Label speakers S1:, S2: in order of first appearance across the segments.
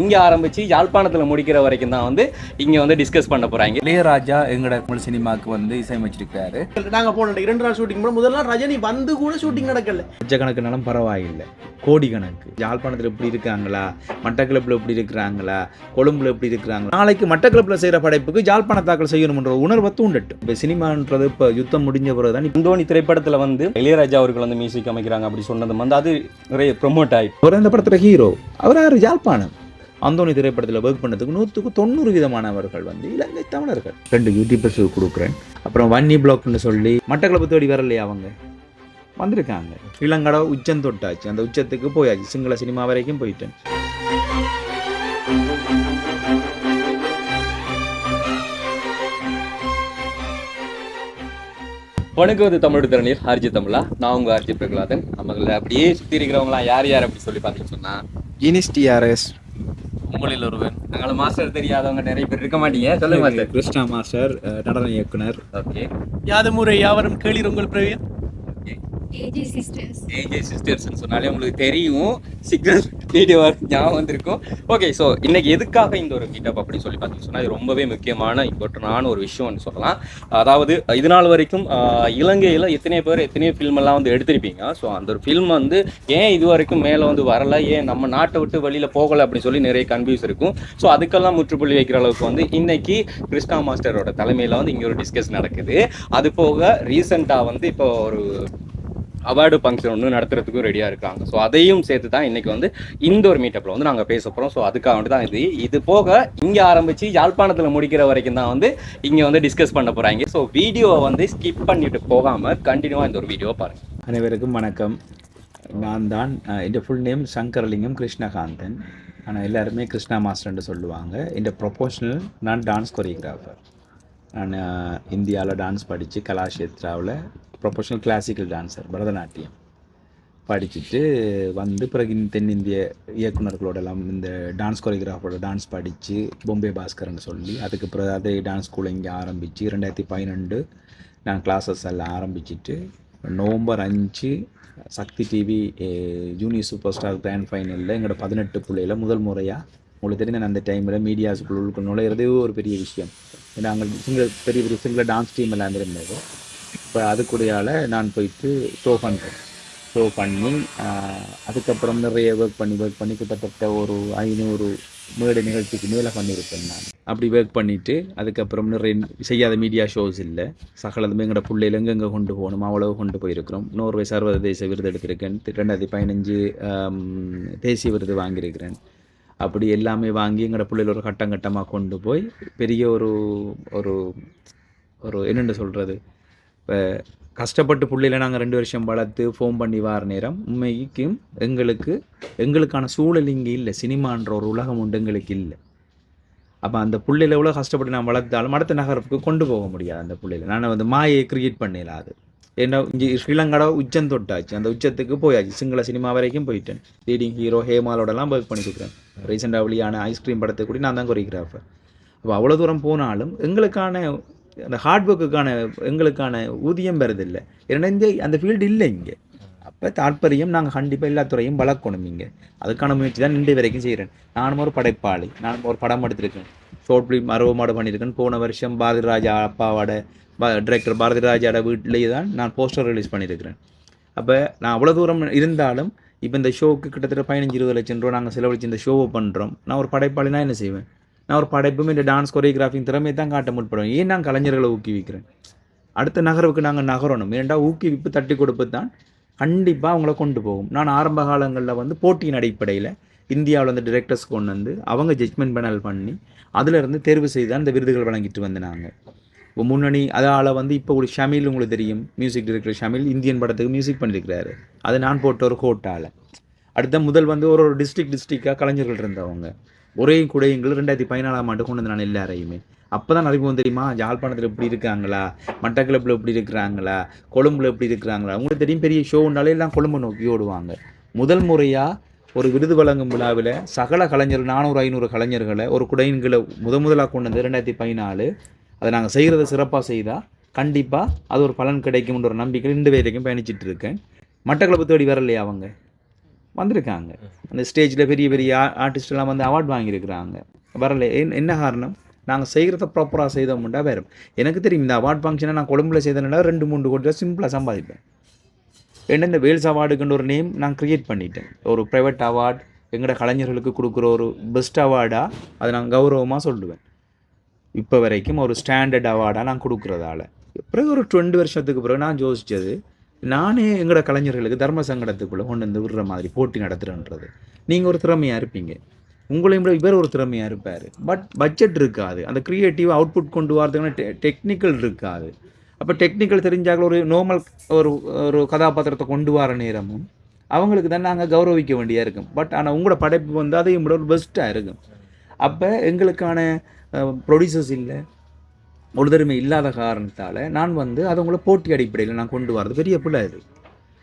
S1: இங்கே ஆரம்பித்து யாழ்ப்பாணத்தில் முடிக்கிற வரைக்கும் தான் வந்து இங்கே வந்து டிஸ்கஸ் பண்ண போகிறாங்க.
S2: இளையராஜா எங்களோட தமிழ் சினிமாவுக்கு வந்து இசையமைச்சிருக்காரு.
S3: நாங்கள் போன 2 நாள் ஷூட்டிங் போனோம். முதல் நாள் ரஜினி வந்து கூட ஷூட்டிங் நடக்கல.
S2: லட்சக்கணக்குனாலும் பரவாயில்லை, கோடி கணக்கு. யாழ்ப்பாணத்தில் எப்படி இருக்காங்களா, மட்டக்களப்பில் எப்படி இருக்கிறாங்களா, கொழும்புல எப்படி இருக்கிறாங்களா, நாளைக்கு மட்டக்களப்பில் செய்கிற படைப்புக்கு யாழ்ப்பாணத்தாக்கள் செய்யணும்ன்ற உணர்வை தூண்டட்டும். இப்போ சினிமான்றது இப்போ யுத்தம் முடிஞ்ச பிறகு தான்
S1: இந்தோனி திரைப்படத்தில் வந்து இளையராஜா அவர்கள் வந்து மியூசிக் அமைக்கிறாங்க அப்படி சொன்னது வந்து அது நிறைய ப்ரொமோட் ஆகிட்டு.
S2: அவர் அந்த படத்தில் ஹீரோ, அவர் யார்? யாழ்ப்பாணம். அந்தோனி திரைப்படத்தில் ஒர்க் பண்ணதுக்கு 100% வந்து இலங்கை தமிழர்கள். 2 யூடியூபர்ஸ் கொடுக்குறேன். அப்புறம் வன்னி பிளாக்னு சொல்லி மட்டக்களப்பு தேடி வரலையா அவங்க வந்திருக்காங்க. இளங்கடை உச்சம் தொட்டாச்சு, அந்த உச்சத்துக்கு போயாச்சு. சிங்கள சினிமா வரைக்கும் போயிட்டேன்.
S1: வணக்கம், தமிழ் திறனில் ஆர்ஜி தமிழா. நான் உங்கள் ஆர்ஜி பிரகலாதன். நம்மள அப்படியே சுற்றி இருக்கிறவங்களாம் யார் யார் அப்படி சொல்லி பார்த்தீங்கன்னு சொன்னால்
S2: ஜீனிஸ் டிஆர்எஸ்,
S1: உங்களில் ஒருவன். நாங்கள மாஸ்டர் தெரியாதவங்க நிறைய பேர் இருக்க மாட்டீங்க. சொல்லுங்க மாஸ்டர்.
S2: கிருஷ்ணா மாஸ்டர், நடன இயக்குனர்.
S1: ஓகே.
S3: யாதமுறை யாவரும் கேளீர் உங்கள் பிரவியன்.
S1: ஏஜே சிஸ்டர்ஸ்ன்னு சொன்னாலே உங்களுக்கு தெரியும். சிக்னல் வீடியோ ஞாபகம் வந்திருக்கும். ஓகே, ஸோ இன்னைக்கு எதுக்காக இந்த ஒரு மீட்டப் அப்படின்னு சொல்லி பார்த்தீங்கன்னு சொன்னால் இது ரொம்பவே முக்கியமான இம்பார்ட்டண்டான ஒரு விஷயம்னு சொல்லலாம். அதாவது இது நாள் வரைக்கும் இலங்கையில் எத்தனையோ ஃபில்ம் எல்லாம் வந்து எடுத்திருப்பீங்க. ஸோ அந்த ஒரு ஃபில்ம் வந்து ஏன் இது வரைக்கும் மேலே வந்து வரலை, ஏன் நம்ம நாட்டை விட்டு வெளியில் போகலை அப்படின்னு சொல்லி நிறைய கன்ஃபியூஸ் இருக்கும். ஸோ அதுக்கெல்லாம் முற்றுப்புள்ளி வைக்கிற அளவுக்கு வந்து இன்னைக்கு கிருஷ்ணா மாஸ்டரோட தலைமையில் வந்து இங்கே ஒரு டிஸ்கஸ் நடக்குது. அது போக ரீசெண்டாக வந்து இப்போ ஒரு அவார்டு ஃபங்க்ஷன் ஒன்று நடத்துறதுக்கும் ரெடியாக இருக்காங்க. ஸோ அதையும் சேர்த்து தான் இன்றைக்கி வந்து இந்த ஒரு மீட்டப்பில் வந்து நாங்கள் பேச போகிறோம். ஸோ அதுக்காக வந்து தான் இது போக இங்கே ஆரம்பித்து யாழ்ப்பாணத்தில் முடிக்கிற வரைக்கும் தான் வந்து இங்கே வந்து டிஸ்கஸ் பண்ண போகிறாங்க. ஸோ வீடியோவை வந்து ஸ்கிப் பண்ணிட்டு போகாமல் கண்டினியூவாக இந்த ஒரு வீடியோவை பாருங்கள்.
S2: அனைவருக்கும் வணக்கம். நான் தான், என் ஃபுல் நேம் சங்கரலிங்கம் கிருஷ்ணகாந்தன். ஆனால் எல்லாருமே கிருஷ்ணா மாஸ்டர்ன்னு சொல்லுவாங்க. என் ப்ரொஃபஷனல் நான் டான்ஸ் கொரியோகிராஃபர். நான் இந்தியாவில் டான்ஸ் படித்து கலாஷேத்ராவில் ப்ரொஃபஷனல் கிளாசிக்கல் டான்ஸர், பரதநாட்டியம் படிச்சுட்டு வந்து பிறகு தென்னிந்திய இயக்குநர்களோடலாம் இந்த டான்ஸ் கொரியோகிராஃபரோட டான்ஸ் படித்து பொம்பே பாஸ்கர்னு சொல்லி அதுக்கு பிறகு அதே டான்ஸ் ஸ்கூலை இங்கே ஆரம்பித்து 2012 நான் கிளாஸஸ் எல்லாம் ஆரம்பிச்சுட்டு November 5 Shakthi TV junior super star grand ஃபைனலில் எங்களோட 18 பிள்ளையில் முதல் முறையாக உங்களுக்கு தெரிஞ்ச அந்த டைமில் மீடியாஸுக்குள்ள நுழையிறதே ஒரு பெரிய விஷயம். ஏன்னா அங்கே பெரிய சிங்கிள் டான்ஸ் டீம் எல்லாம் இருந்தது. இப்போ அதுக்குடையால் நான் போயிட்டு ஷோ பண்ணி அதுக்கப்புறம் நிறைய ஒர்க் பண்ணி கிட்டத்தட்ட ஒரு 500 மேடை நிகழ்ச்சிக்கு மேலே பண்ணியிருப்பேன் நான். அப்படி ஒர்க் பண்ணிவிட்டு அதுக்கப்புறம் நிறைய செய்யாத மீடியா ஷோஸ் இல்லை. சகலதுமே எங்களோட பிள்ளைகள் எங்கெங்கே கொண்டு போகணும் அவ்வளவு கொண்டு போயிருக்கிறோம். நோர்வே சர்வதேச விருது எடுத்திருக்கேன். 2015 தேசிய விருது வாங்கியிருக்கிறேன். அப்படி எல்லாமே வாங்கி எங்களோட பிள்ளைகள் ஒரு கட்டமாக கொண்டு போய் பெரிய ஒரு ஒரு ஒரு என்னென்னு சொல்கிறது, இப்போ கஷ்டப்பட்டு பிள்ளையில நாங்கள் 2 வருஷம் வளர்த்து ஃபோன் பண்ணி வார நேரம் உண்மைக்கும் எங்களுக்கான சூழல் இங்கே இல்லை. சினிமான்ற ஒரு உலகம் உண்டு எங்களுக்கு இல்லை. அப்போ அந்த பிள்ளையில எவ்வளோ கஷ்டப்பட்டு நான் வளர்த்தாலும் அடுத்த நகரத்துக்கு கொண்டு போக முடியாது. அந்த பிள்ளையில நான் வந்து மாயை கிரியேட் பண்ணிடலாது. ஏன்னா இங்கே ஸ்ரீலங்கடை உச்சம் தொட்டாச்சு, அந்த உச்சத்துக்கு போயாச்சு. சிங்கள சினிமா வரைக்கும் போயிட்டேன். லீடிங் ஹீரோ ஹேமாலோடலாம் ஒர்க் பண்ணிட்டுருக்கிறேன். ரீசெண்டாக வெளியான ஐஸ்கிரீம் படத்தை கூட நான் தான் கொரியோகிராஃபர். அப்போ அவ்வளோ தூரம் போனாலும் எங்களுக்கான அந்த ஹார்ட் ஒர்க்குக்கான எங்களுக்கான ஊதியம் வருதில்லை. ஏன்னா அந்த ஃபீல்டு இல்லை இங்கே. அப்போ தாற்பயம் நாங்கள் கண்டிப்பாக எல்லா துறையும் வளர்க்கணும் இங்கே. அதுக்கான முயற்சி தான் இன்றைய வரைக்கும் செய்கிறேன். நானும் ஒரு படைப்பாளி. நான் ஒரு படம் எடுத்திருக்கேன். ஷார்ட் ஃபிலிம் அறுவமாடு பண்ணியிருக்கேன். போன வருஷம் பாரதி ராஜா அப்பாவோட டிரெக்டர் பாரதி ராஜாவோட வீட்டிலேயே தான் நான் போஸ்டர் ரிலீஸ் பண்ணியிருக்கிறேன். அப்போ நான் அவ்வளோ தூரம் இருந்தாலும் இப்போ இந்த ஷோவுக்கு கிட்டத்தட்ட 15-20 லட்சம் ரூபா நாங்கள் செலவழித்து இந்த ஷோவை பண்ணுறோம். நான் ஒரு படைப்பாளினா என்ன செய்வேன்? நான் ஒரு படைப்பும் இந்த டான்ஸ் கொரியோகிராஃபிங் திறமையை தான் காட்ட முற்படுவேன். ஏன் நான் கலைஞர்களை ஊக்குவிக்கிறேன். அடுத்த நகர்வுக்கு நாங்கள் நகரணும். ஏன்டா ஊக்குவிப்பு தட்டி கொடுப்பு தான் கண்டிப்பாக அவங்கள கொண்டு போகும். நான் ஆரம்ப காலங்களில் வந்து போட்டியின் அடிப்படையில் இந்தியாவில் வந்து டிரெக்டர்ஸ் கொண்டு வந்து அவங்க ஜட்ஜ்மெண்ட் பேனல் பண்ணி அதிலிருந்து தேர்வு செய்து தான் இந்த விருதுகள் வழங்கிட்டு வந்தாங்க. இப்போ முன்னணி அதால் வந்து இப்போ ஒரு ஷமீல் உங்களுக்கு தெரியும், மியூசிக் டைரக்டர் ஷமீல் இந்தியன் படத்துக்கு மியூசிக் பண்ணியிருக்கிறாரு. அது நான் போட்ட ஒரு கோட்டால். அடுத்த முதல் வந்து ஒரு டிஸ்ட்ரிக்டாக கலைஞர்கள் இருந்தவங்க ஒரே குடையங்கள் 2014 கொண்டு வந்து நான் எல்லாரையுமே. அப்போ தான் அறிமுகம் தெரியுமா, யாழ்ப்பாணத்தில் எப்படி இருக்காங்களா, மட்டக்களப்பில் எப்படி இருக்கிறாங்களா, கொழும்புல எப்படி இருக்கிறாங்களா. உங்களுக்கு தெரியும், பெரிய ஷோன்னாலே எல்லாம் கொழும்பு நோக்கி ஓடுவாங்க. முதல் முறையாக ஒரு விருது வழங்கும் விழாவில் சகல கலைஞர்கள் 400-500 கலைஞர்களை ஒரு குடையின்களை முதலாக கொண்டு வந்து 2014 அதை நாங்கள் செய்கிறத சிறப்பாக செய்தால் கண்டிப்பாக அது ஒரு பலன் கிடைக்கும்ன்ற ஒரு நம்பிக்கை 2 வரைக்கும் பயணிச்சுட்டு இருக்கேன். மட்டக்களப்பு தேடி வரலையா அவங்க வந்திருக்காங்க. அந்த ஸ்டேஜில் பெரிய பெரிய ஆர்டிஸ்டெல்லாம் வந்து அவார்ட் வாங்கியிருக்கிறாங்க. வரல. என்ன காரணம்? நாங்கள் செய்கிறத ப்ராப்பராக செய்தோம்னா வேறு. எனக்கு தெரியும் இந்த அவார்ட் ஃபங்க்ஷனை நான் கொழும்புல செய்தேன்னா 2-3 கோடி ரூபா சிம்பிளாக சம்பாதிப்பேன். ஏன்னா இந்த வேல்ஸ் அவார்டுக்குன்ற ஒரு நேம் நான் க்ரியேட் பண்ணிட்டேன். ஒரு ப்ரைவேட் அவார்ட் எங்களோட கலைஞர்களுக்கு கொடுக்குற ஒரு பெஸ்ட் அவார்டாக அதை நான் கௌரவமாக சொல்லுவேன். இப்போ வரைக்கும் ஒரு ஸ்டாண்டர்ட் அவார்டாக நான் கொடுக்குறதால பிறகு ஒரு 20 வருஷத்துக்கு பிறகு நான் யோசித்தது, நானே எங்களோட கலைஞர்களுக்கு தர்ம சங்கடத்துக்குள்ளே கொண்டு வந்து விடுற மாதிரி போட்டி நடத்துகிறேன்றது. நீங்கள் ஒரு திறமையாக இருப்பீங்க, உங்களையும் விட இவர் ஒரு திறமையாக இருப்பார். பட்ஜெட் இருக்காது, அந்த க்ரியேட்டிவ் அவுட்புட் கொண்டு வரதுக்கான டெக்னிக்கல் இருக்காது. அப்போ டெக்னிக்கல் தெரிஞ்சாக்கள் ஒரு நார்மல் ஒரு கதாபாத்திரத்தை கொண்டு வர நேரமும் அவங்களுக்கு தான் நாங்கள் கௌரவிக்க வேண்டியாக இருக்கும். ஆனால் உங்களோட படைப்பு வந்து அதையும் விட ஒரு பெஸ்ட்டாக இருக்கும். அப்போ எங்களுக்கான ப்ரொடியூசர்ஸ் இல்லை, ஒரு தருமை இல்லாத காரணத்தால் நான் வந்து அதை உங்களை போட்டி அடிப்படையில் நான் கொண்டு வரது பெரிய பிள்ளை இது.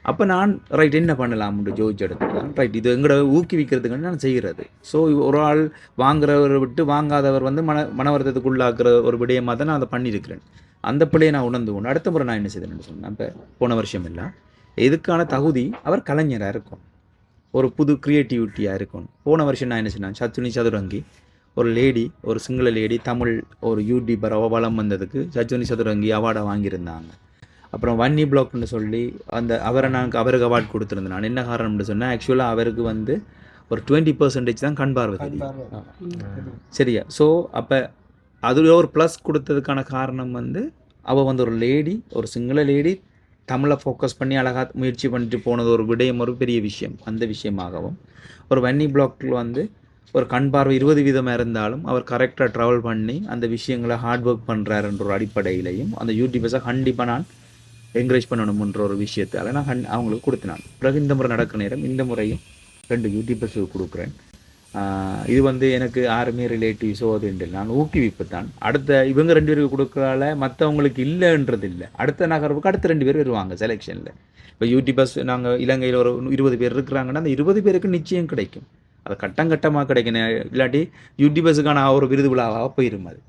S2: அப்போ நான் ரைட் என்ன பண்ணலாம்னு ஜோதிச்சு எடுத்துக்கலாம். ரைட் இது எங்களோட ஊக்குவிக்கிறதுக்கு நான் செய்கிறது. ஸோ ஒரு ஆள் வாங்குறவரை விட்டு வாங்காதவர் வந்து மனவருத்தத்துக்குள்ளாக்குற ஒரு விடயமாக தான் நான் அதை பண்ணியிருக்கிறேன். அந்த பிள்ளையை நான் உணர்ந்து கொண்டு அடுத்த முறை நான் என்ன செய்தேன்னு சொன்னேன். இப்போ போன வருஷம் இல்லை, இதுக்கான தகுதி அவர் கலைஞராக இருக்கும், ஒரு புது க்ரியேட்டிவிட்டியாக இருக்கும். போன வருஷம் நான் என்ன சொன்னேன், சத்துனி சதுரங்கி ஒரு லேடி, ஒரு சிங்கள லேடி, தமிழ் ஒரு யூடியூபர் வளம் வந்ததுக்கு சத்துனி சதுரங்கி அவார்டை வாங்கியிருந்தாங்க. அப்புறம் வன்னி பிளாக்னு சொல்லி அவருக்கு அவார்டு கொடுத்துருந்தேன். நான் என்ன காரணம்னு சொன்னேன், ஆக்சுவலாக அவருக்கு வந்து ஒரு 20% தான் கண் பார்வை தெரியும். சரியா? ஸோ அப்போ அதில் ஒரு ப்ளஸ் கொடுத்ததுக்கான காரணம் வந்து அவள் வந்து ஒரு லேடி, ஒரு சிங்கள லேடி, தமிழை ஃபோக்கஸ் பண்ணி அழகாக முயற்சி பண்ணிட்டு போனது ஒரு விடயம், ஒரு பெரிய விஷயம். அந்த விஷயமாகவும் ஒரு வன்னி பிளாக்கில் வந்து ஒரு கண் பார்வை 20% இருந்தாலும் அவர் கரெக்டாக ட்ராவல் பண்ணி அந்த விஷயங்களை ஹார்ட் ஒர்க் பண்ணுறாருன்ற ஒரு அடிப்படையிலையும் அந்த யூடியூபர்ஸை கண்டிப்பாக நான் என்கரேஜ் பண்ணணும்ன்ற ஒரு விஷயத்தால் நான் அவங்களுக்கு கொடுத்தினான். பிறகு இந்த முறை நடக்கிற நேரம் இந்த முறையும் 2 யூடியூபர்ஸுக்கு கொடுக்குறேன். இது வந்து எனக்கு யாருமே ரிலேட்டிவ்ஸோ அது இல்லை, நான் ஊக்குவிப்பு தான். அடுத்த இவங்க 2 பேருக்கு கொடுக்கறால மற்றவங்களுக்கு இல்லைன்றது இல்லை. அடுத்த நகர்வுக்கு அடுத்த 2 பேர் வருவாங்க செலெக்ஷனில். இப்போ யூடியூபர்ஸ் நாங்கள் இலங்கையில் ஒரு 20 பேர் இருக்கிறாங்கன்னா அந்த 20 பேருக்கு நிச்சயம் கிடைக்கும். அது கட்டமாக கிடைக்கணும். இல்லாட்டி யூடியூபர்ஸுக்கான ஒரு விருது விழாவாக போயிடும் அது.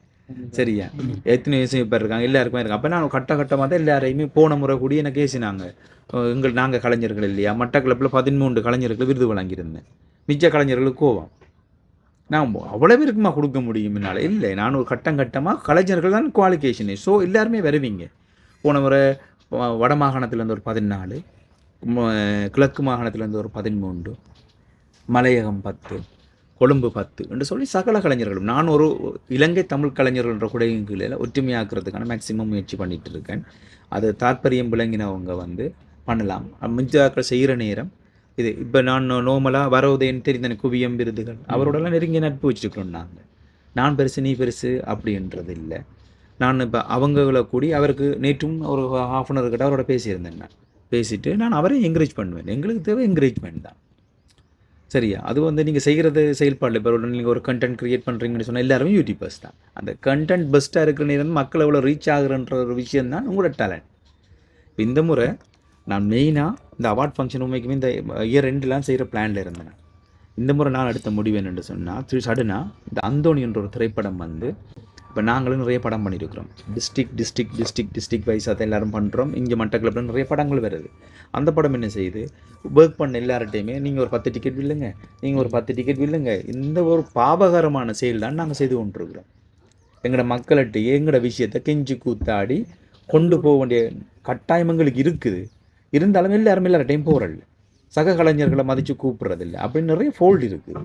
S2: சரியா? எத்தனை விஷயம் இப்போ இருக்காங்க, எல்லாருக்குமே இருக்காங்க. அப்போ நான் கட்டமாக தான் எல்லாரையுமே போன முறை கூடி எனக்கு பேசினாங்க. நாங்கள் கலைஞர்கள் இல்லையா, மட்டக்களப்பில் 13 கலைஞர்கள் விருது வழங்கியிருந்தேன். மிச்ச கலைஞர்களுக்கு கோவம், நான் அவ்வளோ பேருக்குமா கொடுக்க முடியும் என்னால்? இல்லை, நான் ஒரு கட்டமாக கலைஞர்கள் தான் குவாலிஃபிகேஷனு. ஸோ எல்லாருமே வருவீங்க. போன முறை வட மாகாணத்துலேருந்து ஒரு 14, கிழக்கு மாகாணத்துலேருந்து ஒரு 13, மலையகம் 10, கொழும்பு 10 என்று சொல்லி சகல கலைஞர்களும் நான் ஒரு இலங்கை தமிழ் கலைஞர்கள்ன்ற குடையின் கீழே ஒற்றுமையாக்குறதுக்கான மேக்சிமம் முயற்சி பண்ணிகிட்டு இருக்கேன். அது தாற்பயம் விளங்கினவங்க வந்து பண்ணலாம். மிஞ்சாக்கள் செய்கிற நேரம் இது. இப்போ நான் நோமலாக வரவுதேன்னு தெரிந்த குவியம் விருதுகள் அவரோடலாம் நெருங்கிய நட்பு வச்சுருக்கிறோம். நான் பெருசு நீ பெருசு அப்படின்றது இல்லை. நான் இப்போ அவங்கள கூடி அவருக்கு நேற்றும் ஒரு ½ அன் ஹவர் கிட்ட அவரோட பேசியிருந்தேன். நான் பேசிவிட்டு நான் அவரை என்கரேஜ் பண்ணுவேன். எங்களுக்கு தேவை என்கரேஜ்மெண்ட் தான். சரியா? அது வந்து நீங்கள் செய்கிறது செயல்பாடு. இப்போ நீங்கள் ஒரு கண்டென்ட் க்ரியேட் பண்ணுறீங்கன்னு சொன்னால் எல்லாருமே யூடியூபர்ஸ் தான். அந்த கண்டென்ட் பெஸ்ட்டாக இருக்கிற நேரம் மக்கள் எவ்வளோ ரீச் ஆகுறன்ற ஒரு விஷயம் தான் உங்களோட டேலண்ட். இந்த முறை நான் மெயினாக இந்த அவார்ட் ஃபங்க்ஷன் உண்மைக்குமே இந்த இயர் எண்டுலாம் செய்கிற பிளானில் இருந்தேன். இந்த முறை நான் எடுத்த முடிவு என்னென்னு சொன்னால், சடனாக இந்த அந்தோணின்ற ஒரு திரைப்படம் வந்து இப்போ நாங்களும் நிறைய படம் பண்ணியிருக்கிறோம். டிஸ்ட்ரிக்ட் வைஸாக தான் எல்லோரும் பண்ணுறோம். இங்கே மட்டக்களப்பில் நிறைய படங்கள் வருது. அந்த படம் என்ன செய்யுது, ஒர்க் பண்ண எல்லார்ட்டையுமே நீங்கள் ஒரு 10 டிக்கெட் வில்லுங்க, நீங்கள் ஒரு 10 டிக்கெட் வில்லுங்க. இந்த ஒரு பாவகரமான செயல் தான் நாங்கள் செய்து கொண்டிருக்கிறோம். எங்களோட மக்கள்கிட்டையே எங்களோட விஷயத்தை கெஞ்சி கூத்தாடி கொண்டு போக வேண்டிய கட்டாயங்களுக்கு இருக்குது. இருந்தாலும் எல்லார் டைம் போகிறல்ல, சக கலைஞர்களை மதித்து கூப்பிட்றதில்லை அப்படின்னு நிறைய ஃபோல்டு இருக்குது.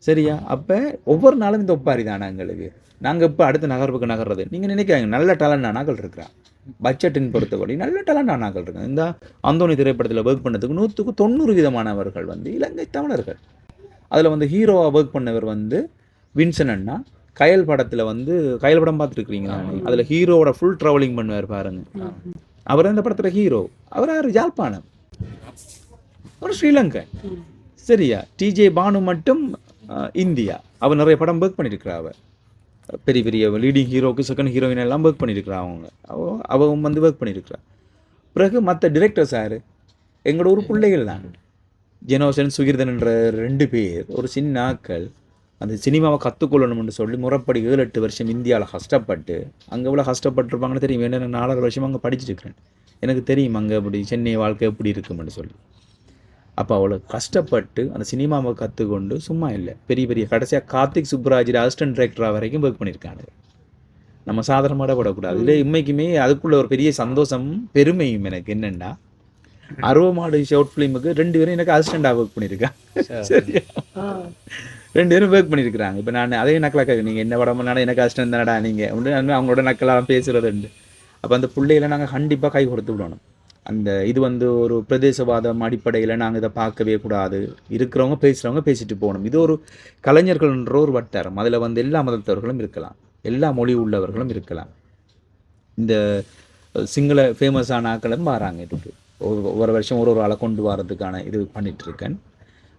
S2: சரியா? அப்போ ஒவ்வொரு நாளும் இந்த ஒப்பாரி தானே எங்களுக்கு. நாங்கள் இப்போ அடுத்த நகர்வுக்கு நகர்றது நீங்கள் நினைக்காங்க. நல்ல டேலண்ட் ஆனாக்கள் இருக்கிறான். பட்ஜெட்டின் பொறுத்தவரை நல்ல டேலண்ட் ஆனாக்கள் இருக்காங்க. இந்த அந்தோணி திரைப்படத்தில் ஒர்க் பண்ணதுக்கு 100% வந்து இலங்கை தமிழர்கள். அதில் வந்து ஹீரோவாக ஒர்க் பண்ணவர் வந்து வின்சன் அண்ணா. கயல் படத்தில் வந்து கயல் படம் பார்த்துருக்குறீங்களா? அதில் ஹீரோவோட ஃபுல் ட்ராவலிங் பண்ணுவார் பாருங்க. அவர் அந்த படத்தில் ஹீரோ. அவர் யார்? யாழ்ப்பாணம், ஒரு ஸ்ரீலங்கா. சரியா? டிஜே பானு மட்டும் இந்தியா. அவர் நிறைய படம் ஒர்க் பண்ணியிருக்கிறா. அவர் பெரிய லீடிங் ஹீரோக்கு செகண்ட் ஹீரோயின் எல்லாம் ஒர்க் பண்ணியிருக்கிறா. அவங்க வந்து ஒர்க் பண்ணியிருக்கிறா. பிறகு மற்ற டிரெக்டர்ஸ் யார்? எங்களோட ஒரு பிள்ளைகள் தான். ஜெனோசன் சுகிர்தன்ன்ற 2 பேர் ஒரு சின்ன ஆக்கள் அந்த சினிமாவை கற்றுக்கொள்ளணும்னு சொல்லி முறைப்படி 7-8 வருஷம் இந்தியாவில் கஷ்டப்பட்டு, அங்கே எவ்வளோ கஷ்டப்பட்டுருப்பாங்கன்னு தெரியும். ஏன்னா நான் 4.5 வருஷம் அங்கே படிச்சிருக்கிறேன். எனக்கு தெரியும் அங்கே அப்படி சென்னை வாழ்க்கை எப்படி இருக்குமென்னு சொல்லி. அப்போ அவ்வளோ கஷ்டப்பட்டு அந்த சினிமாவை கற்றுக்கொண்டு சும்மா இல்லை, பெரிய பெரிய கடைசியாக கார்த்திக் சுப்ராஜ் அசிஸ்டன்ட் டைரக்டராக வரைக்கும் ஒர்க் பண்ணியிருக்காங்க. நம்ம சாதாரணமாக படக்கூடாது. இல்லை உண்மைக்குமே அதுக்குள்ள ஒரு பெரிய சந்தோஷம் பெருமையும் எனக்கு என்னென்னா, அருவமாடு ஷார்ட் ஃபிலிமுக்கு 2 பேரும் எனக்கு அசிஸ்டண்டாக ஒர்க் பண்ணியிருக்கேன். சரியா, 2 பேரும் ஒர்க் பண்ணியிருக்கிறாங்க. இப்போ நான் அதே நக்கலாக்க நீங்கள் என்ன படம் பண்ணாலும் எனக்கு அசிஸ்டன்ட் தானடா நீங்கள் அப்படின்னு அவங்களோட நக்கலாக பேசுகிறது உண்டு. அப்போ அந்த பிள்ளைகளை நாங்கள் கண்டிப்பாக கை கொடுத்து விடணும். அந்த இது ஒரு பிரதேசவாதம் அடிப்படையில் நாங்கள் இதை பார்க்கவே கூடாது. இருக்கிறவங்க பேசுகிறவங்க பேசிட்டு போகணும். இது ஒரு கலைஞர்கள்ன்ற ஒரு வட்டாரம். அதில் எல்லா மதத்தவர்களும் இருக்கலாம், எல்லா மொழி உள்ளவர்களும் இருக்கலாம். இந்த சிங்கள ஃபேமஸான ஆக்களும் வராங்க. இதுக்கு ஒவ்வொரு வருஷம் ஒரு ஆளை கொண்டு வரதுக்கான இது பண்ணிகிட்ருக்கேன்.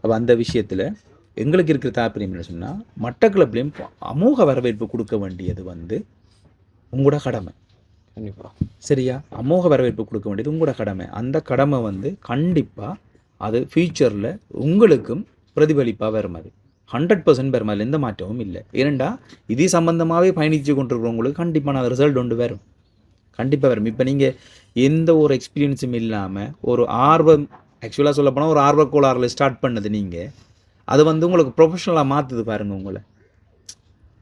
S2: அப்போ அந்த விஷயத்தில் எங்களுக்கு இருக்கிற தாற்பயம் என்ன சொன்னால், மட்டக்களப்புலையும் அமோக வரவேற்பு கொடுக்க வேண்டியது உங்களோட கடமை.
S1: கண்டிப்பாக
S2: சரியா, அமோக வரவேற்பு கொடுக்க வேண்டியது உங்களோட கடமை. அந்த கடமை கண்டிப்பாக அது ஃப்யூச்சரில் உங்களுக்கும் பிரதிபலிப்பாக வரும். அது 100% வரும். அதில் எந்த மாற்றமும் இல்லை. ஏனெண்டா இதே சம்பந்தமாகவே பயணித்து கொண்டிருக்கிறவங்களுக்கு கண்டிப்பாக நான் ரிசல்ட் ஒன்று வரும், கண்டிப்பாக வரும். இப்போ நீங்கள் எந்த ஒரு எக்ஸ்பீரியன்ஸும் இல்லாமல் ஒரு ஆர்வம், ஆக்சுவலாக சொல்ல போனால் ஒரு ஆர்வக்கோளாறில் ஸ்டார்ட் பண்ணது நீங்கள், அது உங்களுக்கு ப்ரொஃபஷனலாக மாற்றுது பாருங்கள் உங்களை,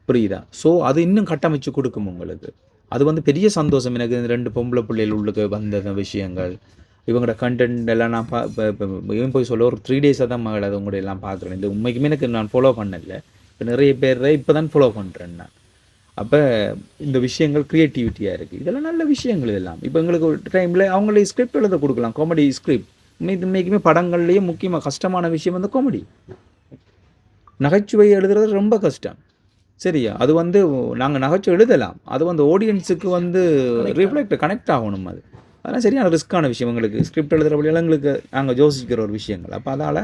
S2: புரியுதா? ஸோ அது இன்னும் கட்டமைச்சு கொடுக்கும் உங்களுக்கு. அது பெரிய சந்தோஷம் எனக்கு. இந்த 2 பொம்பளை பிள்ளைகள் உள்ளுக்கு வந்த விஷயங்கள், இவங்களோட கண்டென்ட் எல்லாம் நான் இவன் போய் சொல்ல ஒரு 3 டேஸாக தான் மகள் அது உங்களோட எல்லாம் பார்க்குறேன். இந்த உண்மைக்குமே எனக்கு நான் ஃபாலோ பண்ணலை. இப்போ நிறைய பேர் இப்போ தான் ஃபாலோ பண்ணுறேன் நான். அப்போ இந்த விஷயங்கள் க்ரியேட்டிவிட்டியாக இருக்குது. இதெல்லாம் நல்ல விஷயங்கள் இதெல்லாம். இப்போ எங்களுக்கு ஒரு டைமில் அவங்களே ஸ்கிரிப்ட் எழுத கொடுக்கலாம், காமெடி ஸ்கிரிப்ட். உண்மைக்குமே படங்கள்லேயே முக்கியமாக கஷ்டமான விஷயம் காமெடி. நகைச்சுவை எழுதுறது ரொம்ப கஷ்டம். சரியா, அது நாங்கள் நகைச்சுவை எழுதலாம், அது ஆடியன்ஸுக்கு ரிஃப்ளெக்ட் கனெக்ட் ஆகணும். அதெல்லாம் சரியான ரிஸ்க்கான விஷயம். எங்களுக்கு ஸ்கிரிப்ட் எழுதுகிற வழியெல்லாம் எங்களுக்கு நாங்கள் யோசிக்கிற ஒரு விஷயங்கள். அப்போ அதால்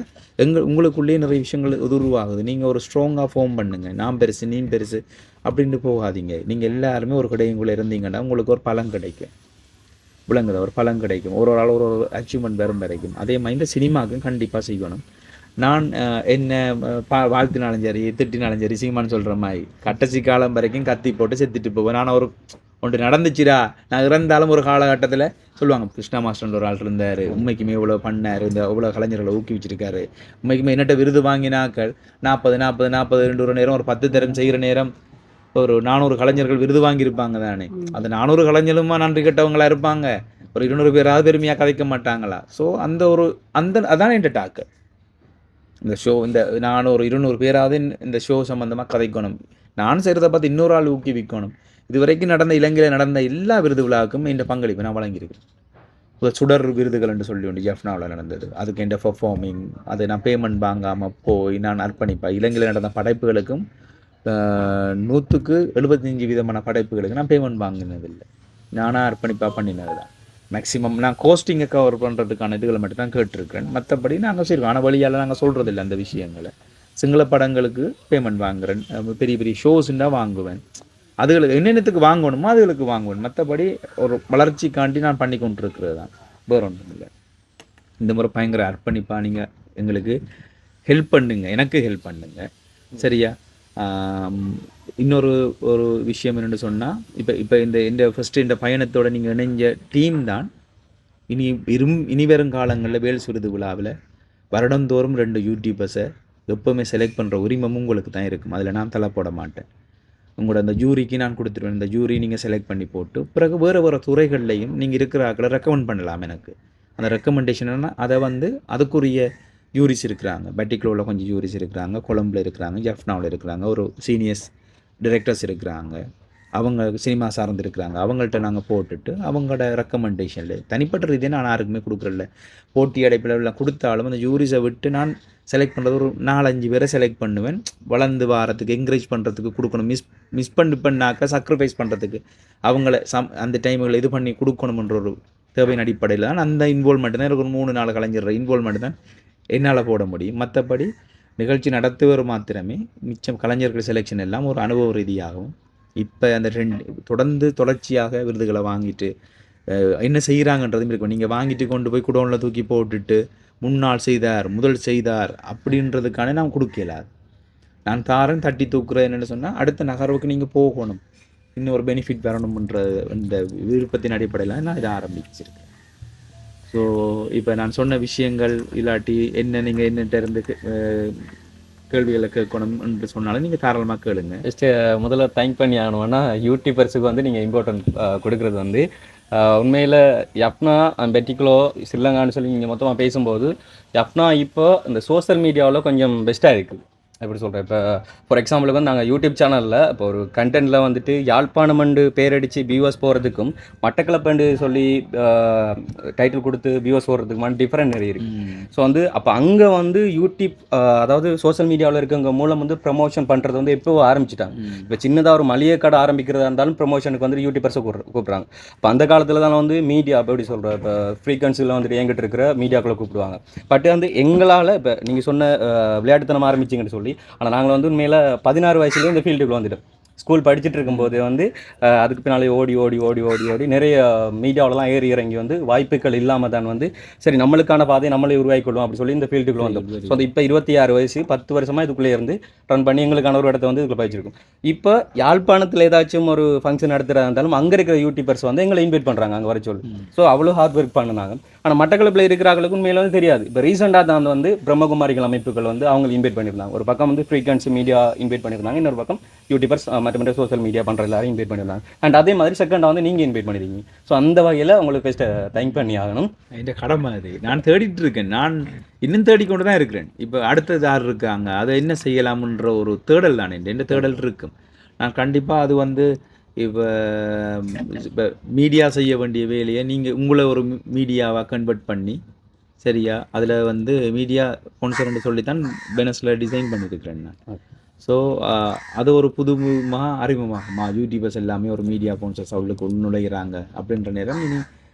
S2: உங்களுக்குள்ளேயே நிறைய விஷயங்கள் உருவாகுது. நீங்கள் ஒரு ஸ்ட்ராங்காக ஃபார்ம் பண்ணுங்கள். நான் பெருசு நீ பெருசு அப்படின்ட்டு போகாதீங்க. நீங்கள் எல்லாருமே ஒரு கடைக்குள்ளே இருந்தீங்கன்னா உங்களுக்கு ஒரு பலன் கிடைக்கும். விளங்குத ஒரு பலன் கிடைக்கும். ஒரு ஆள் ஒரு அச்சீவ்மெண்ட் வரும் வரைக்கும். அதே மாதிரி இந்த சினிமாவுக்கும் கண்டிப்பாக செய்யணும். நான் என்ன வாழ்த்தினாலும் சரி திட்டினாலும் சரி சீமான்னு சொல்கிற மாதிரி கடைசி காலம் வரைக்கும் கத்தி போட்டு செத்துட்டு போவேன். நான் ஒன்று நடந்துச்சுடா, நான் இறந்தாலும் ஒரு காலகட்டத்தில் சொல்லுவாங்க, கிருஷ்ணா மாஸ்டர் ஒரு ஆள் இருந்தார், உண்மைக்குமே இவ்வளோ பண்ணார், இந்த இவ்வளோ கலைஞர்களை ஊக்குவிச்சிருக்காரு, உண்மைக்குமே என்னட்ட விருது வாங்கினாக்கள் 40 நேரம் ஒரு 10 தரம் செய்கிற நேரம் ஒரு 400 கலைஞர்கள் விருது வாங்கியிருப்பாங்க தானே. அந்த 400 கலைஞருமா நன்றி கெட்டவங்களாக இருப்பாங்க, ஒரு 200 பேராவது பெருமையாக கதைக்க மாட்டாங்களா? ஸோ அதான் என் டாக்கு. இந்த ஷோ நான் ஒரு 200 பேராவது இந்த ஷோ சம்மந்தமாக கதைக்கணும், நான் செய்கிறத பார்த்து இன்னொரு ஆள் ஊக்குவிக்கணும். இது வரைக்கும் நடந்த இலங்கையில் நடந்த எல்லா விருது விழாவுக்கும் இந்த பங்களிப்பு நான் வழங்கியிருக்கேன். சுடர் விருதுகள் என்று சொல்லி ஒன்று ஜெஃப்னாவில் நடந்தது. அதுக்கு என் பெர்ஃபார்மிங், அது நான் பேமெண்ட் வாங்காமல் போய் நான் அர்ப்பணிப்பேன். இலங்கையில் நடந்த படைப்புகளுக்கும் 100% படைப்புகளுக்கு நான் பேமெண்ட் வாங்கினதில்லை, நானாக அர்ப்பணிப்பாக பண்ணினது தான். மேக்ஸிமம் நான் கோஸ்டிங்கை கவர் பண்ணுறதுக்கான இதுகளை மட்டும் தான் கேட்டிருக்கிறேன். மற்றபடி நாங்கள் செய்வோம், ஆனால் வழியால் நாங்கள் சொல்கிறதில்லை அந்த விஷயங்களை. சிங்கள படங்களுக்கு பேமெண்ட் வாங்குறேன், பெரிய பெரிய ஷோஸுன்னா வாங்குவேன், அதுகளுக்கு என்னென்னத்துக்கு வாங்கணுமோ அதுகளுக்கு வாங்குவேன். மற்றபடி ஒரு வளர்ச்சிக்காண்டி நான் பண்ணி கொண்டிருக்கிறது தான், வேறு ஒன்றும் இல்லை. இந்த முறை பயங்கர அர்ப்பணிப்பாக நீங்கள் எங்களுக்கு ஹெல்ப் பண்ணுங்க, எனக்கு ஹெல்ப் பண்ணுங்க, சரியா? இன்னொரு விஷயம் என்னென்னு சொன்னால், இப்போ இந்த ஃபஸ்ட்டு இந்த பயணத்தோடு நீங்கள் இணைஞ்ச டீம் தான் இனி வரும் காலங்களில் வேல்ஸ் விருது விழாவில் வருடந்தோறும் 2 யூடியூபர்ஸை எப்போவுமே செலக்ட் பண்ணுற உரிமமும் உங்களுக்கு தான் இருக்கும். அதில் நான் தலை போட மாட்டேன். உங்களோட அந்த ஜூரிக்கு நான் கொடுத்துருவேன். இந்த ஜூரி நீங்கள் செலக்ட் பண்ணி போட்டு பிறகு வேறு துறைகள்லையும் நீங்கள் இருக்கிற ஆக்களை ரெக்கமெண்ட் பண்ணலாம். எனக்கு அந்த ரெக்கமெண்டேஷன்னா அதை அதுக்குரிய ஜூரிஸ் இருக்கிறாங்க. பட்டிக்குலோவில் கொஞ்சம் ஜூரிஸ் இருக்கிறாங்க, கொழம்பில் இருக்கிறாங்க, ஜெஃப்னாவில் இருக்கிறாங்க, ஒரு சீனியர்ஸ் டிரெக்டர்ஸ் இருக்கிறாங்க, அவங்க சினிமா சார்ந்து இருக்கிறாங்க. அவங்கள்ட்ட நாங்கள் போட்டுட்டு அவங்களோட ரெக்கமெண்டேஷனில் தனிப்பட்ட ரீதியாக நான் யாருக்குமே கொடுக்குறதில்ல. போட்டி அடைப்பில் கொடுத்தாலும் அந்த ஜூரிஸை விட்டு நான் செலக்ட் பண்ணுறது ஒரு 4-5 பேரை செலக்ட் பண்ணுவேன். வளர்ந்து வாரத்துக்கு என்கரேஜ் பண்ணுறதுக்கு கொடுக்கணும். மிஸ் பண்ணாக்க சக்ரிஃபைஸ் பண்ணுறதுக்கு அவங்கள அந்த டைமுகளை இது பண்ணி கொடுக்கணுன்ற ஒரு தேவையின் அடிப்படையில் தான் அந்த இன்வால்மெண்ட் தான். எனக்கு ஒரு 3-4 கலைஞர் இன்வால்மெண்ட் தான் என்னால் போட முடியும். மற்றபடி நிகழ்ச்சி நடத்துவர் மாத்திரமே, மிச்சம் கலைஞர்கள் செலெக்ஷன் எல்லாம் ஒரு அனுபவ ரீதியாகவும். இப்போ அந்த தொடர்ச்சியாக விருதுகளை வாங்கிட்டு என்ன செய்கிறாங்கன்றதும் இருக்கும். நீங்கள் வாங்கிட்டு கொண்டு போய் குடோனில் தூக்கி போட்டுட்டு முன்னாள் செய்தார் முதல் செய்தார் அப்படின்றதுக்கான நான் கொடுக்கலாது. நான் தாரன் தட்டி தூக்குறேன் என்னென்னு சொன்னால் அடுத்த நகர்வுக்கு நீங்கள் போகணும், இன்னும் ஒரு பெனிஃபிட் வரணும்ன்ற இந்த விருப்பத்தின் அடிப்படையில் நான் இதை ஆரம்பிச்சிருக்கேன். ஸோ இப்போ நான் சொன்ன விஷயங்கள் இல்லாட்டி என்ன நீங்கள் என்னட்ட இருந்து கேள்விகளை கேட்கணும் என்று சொன்னாலும் நீங்கள் தாராளமாக கேளுங்க.
S1: ஜஸ்ட்டு முதல்ல தேங்க் பண்ணி ஆகணும்னா யூடியூபர்ஸுக்கு வந்து நீங்கள் இம்பார்ட்டன்ட் கொடுக்குறது வந்து உண்மையில் யப்னா பெட்டிக்குலோ ஸ்ரீலங்கான்னு சொல்லி நீங்கள் மொத்தமாக பேசும்போது யப்னா இப்போ இந்த சோஷியல் மீடியாவில் கொஞ்சம் பெஸ்ட்டாக இருக்குது. எப்படி சொல்கிறேன், இப்போ ஃபார் எக்ஸாம்பிளுக்கு வந்து நாங்கள் யூடியூப் சேனலில் இப்போ ஒரு கண்டென்ட்டில் வந்துட்டு யாழ்ப்பாணமண்டு பேரடித்து வியூவர்ஸ் போகிறதுக்கும் மட்டக்களப்பண்டு சொல்லி டைட்டில் கொடுத்து வியூவர்ஸ் போகிறதுக்குமான டிஃப்ரெண்ட் நிறைய இருக்குது. ஸோ வந்து அப்போ அங்கே வந்து யூடியூப் அதாவது சோஷியல் மீடியாவில் இருக்கவங்க மூலம் வந்து ப்ரமோஷன் பண்ணுறது வந்து எப்போ ஆரம்பிச்சிட்டாங்க. இப்போ சின்னதாக ஒரு மளிகை கடை ஆரம்பிக்கிறதா இருந்தாலும் ப்ரமோஷனுக்கு வந்து யூடியூபர்ஸை கூப்பிட்றாங்க. இப்போ அந்த காலத்தில் தான் வந்து மீடியா எப்படி சொல்கிறேன், இப்போ ஃப்ரீக்வன்சியில் வந்துட்டு எங்கிட்ட இருக்கிற மீடியாக்களை கூப்பிடுவாங்க. பட் வந்து எங்களால் இப்போ நீங்கள் சொன்ன விளையாட்டுத்தனம் ஆரம்பிச்சிங்கன்னு சொல்லி, ஆனால் நாங்கள் வந்து உண்மையில் 16 வயசுலேயே இந்த ஃபீல்டுக்குள்ள வந்துட்டோம். ஸ்கூல் படிச்சுட்டு இருக்கும்போது வந்து அதுக்கு பின்னாலே ஓடி ஓடி ஓடி ஓடி ஓடி நிறைய மீடியாவிலலாம் ஏறி இறங்கி வந்து வாய்ப்புகள் இல்லாமல் தான் வந்து சரி நம்மளுக்கான பாதையை நம்மளே உருவாக்கிக்கொள்ளும் அப்படி சொல்லி இந்த ஃபீல்டுக்குள்ள வந்தோம். ஸோ அது இப்போ 26 வயசு 10 வருஷமாக இதுக்குள்ளே இருந்து ரன் பண்ணி எங்களுக்கான ஒரு இடத்த வந்து இதுக்குள்ள பயிற்சிருக்கும். இப்போ யாழ்ப்பாணத்தில் ஏதாச்சும் ஒரு ஃபங்க்ஷன் நடத்துகிறதா இருந்தாலும் அங்கே இருக்கிற யூடியூபர்ஸ் வந்து எங்களை இன்வைட் பண்ணுறாங்க அங்கே வர சொல்லி. ஸோ அவ்வளோ ஹார்ட் ஒர்க் பண்ணினாங்க. ஆனால் மட்டக்களப்பில் இருக்கிறவங்களுக்கு உண்மையில வந்து தெரியாது. இப்போ ரீசெண்டாக தான் வந்து பிரம்மகுமாரிகள் அமைப்புகள் வந்து அவங்க இன்வைட் பண்ணியிருந்தாங்க. ஒரு பக்கம் வந்து ஃப்ரீக்வன்சி மீடியா இன்வைட் பண்ணியிருந்தாங்க, இன்னொரு பக்கம் யூடியூபர்ஸ் மற்ற சோஷியல் மீடியா பண்ணுற எல்லாரும் இன்வைட் பண்ணியிருந்தாங்க. அண்ட் அதே மாதிரி செகண்டாக வந்து நீங்கள் இன்வைட் பண்ணியிருக்கீங்க. ஸோ அந்த வகையில் உங்களுக்கு ஃபஸ்ட்டு தேங்க் பண்ணி ஆகணும்.
S2: இந்த கடமை அது நான் தேடிட்டு இருக்கேன், நான் இன்னும் தேடிக்கொண்டு தான் இருக்கிறேன். இப்போ அடுத்தது யார் இருக்காங்க, அதை என்ன செய்யலாம்ன்ற ஒரு தேடல் தானே இந்த தேடல் இருக்கும். நான் கண்டிப்பாக அது வந்து இப்போ மீடியா செய்ய வேண்டிய வேலையை நீங்கள் உங்களை ஒரு மீடியாவாக கன்வெர்ட் பண்ணி சரியா அதில் வந்து மீடியா ஸ்பான்சர்னு சொல்லித்தான் பெனஸில் டிசைன் பண்ணியிருக்கிறேன் நான். ஸோ அது ஒரு புதுமாக அறிமுகமாகுமா யூடியூபர்ஸ் எல்லாமே ஒரு மீடியா ஸ்பான்சர்ஸ் அவளுக்கு உள்நுழைகிறாங்க அப்படின்ற நேரம் இனி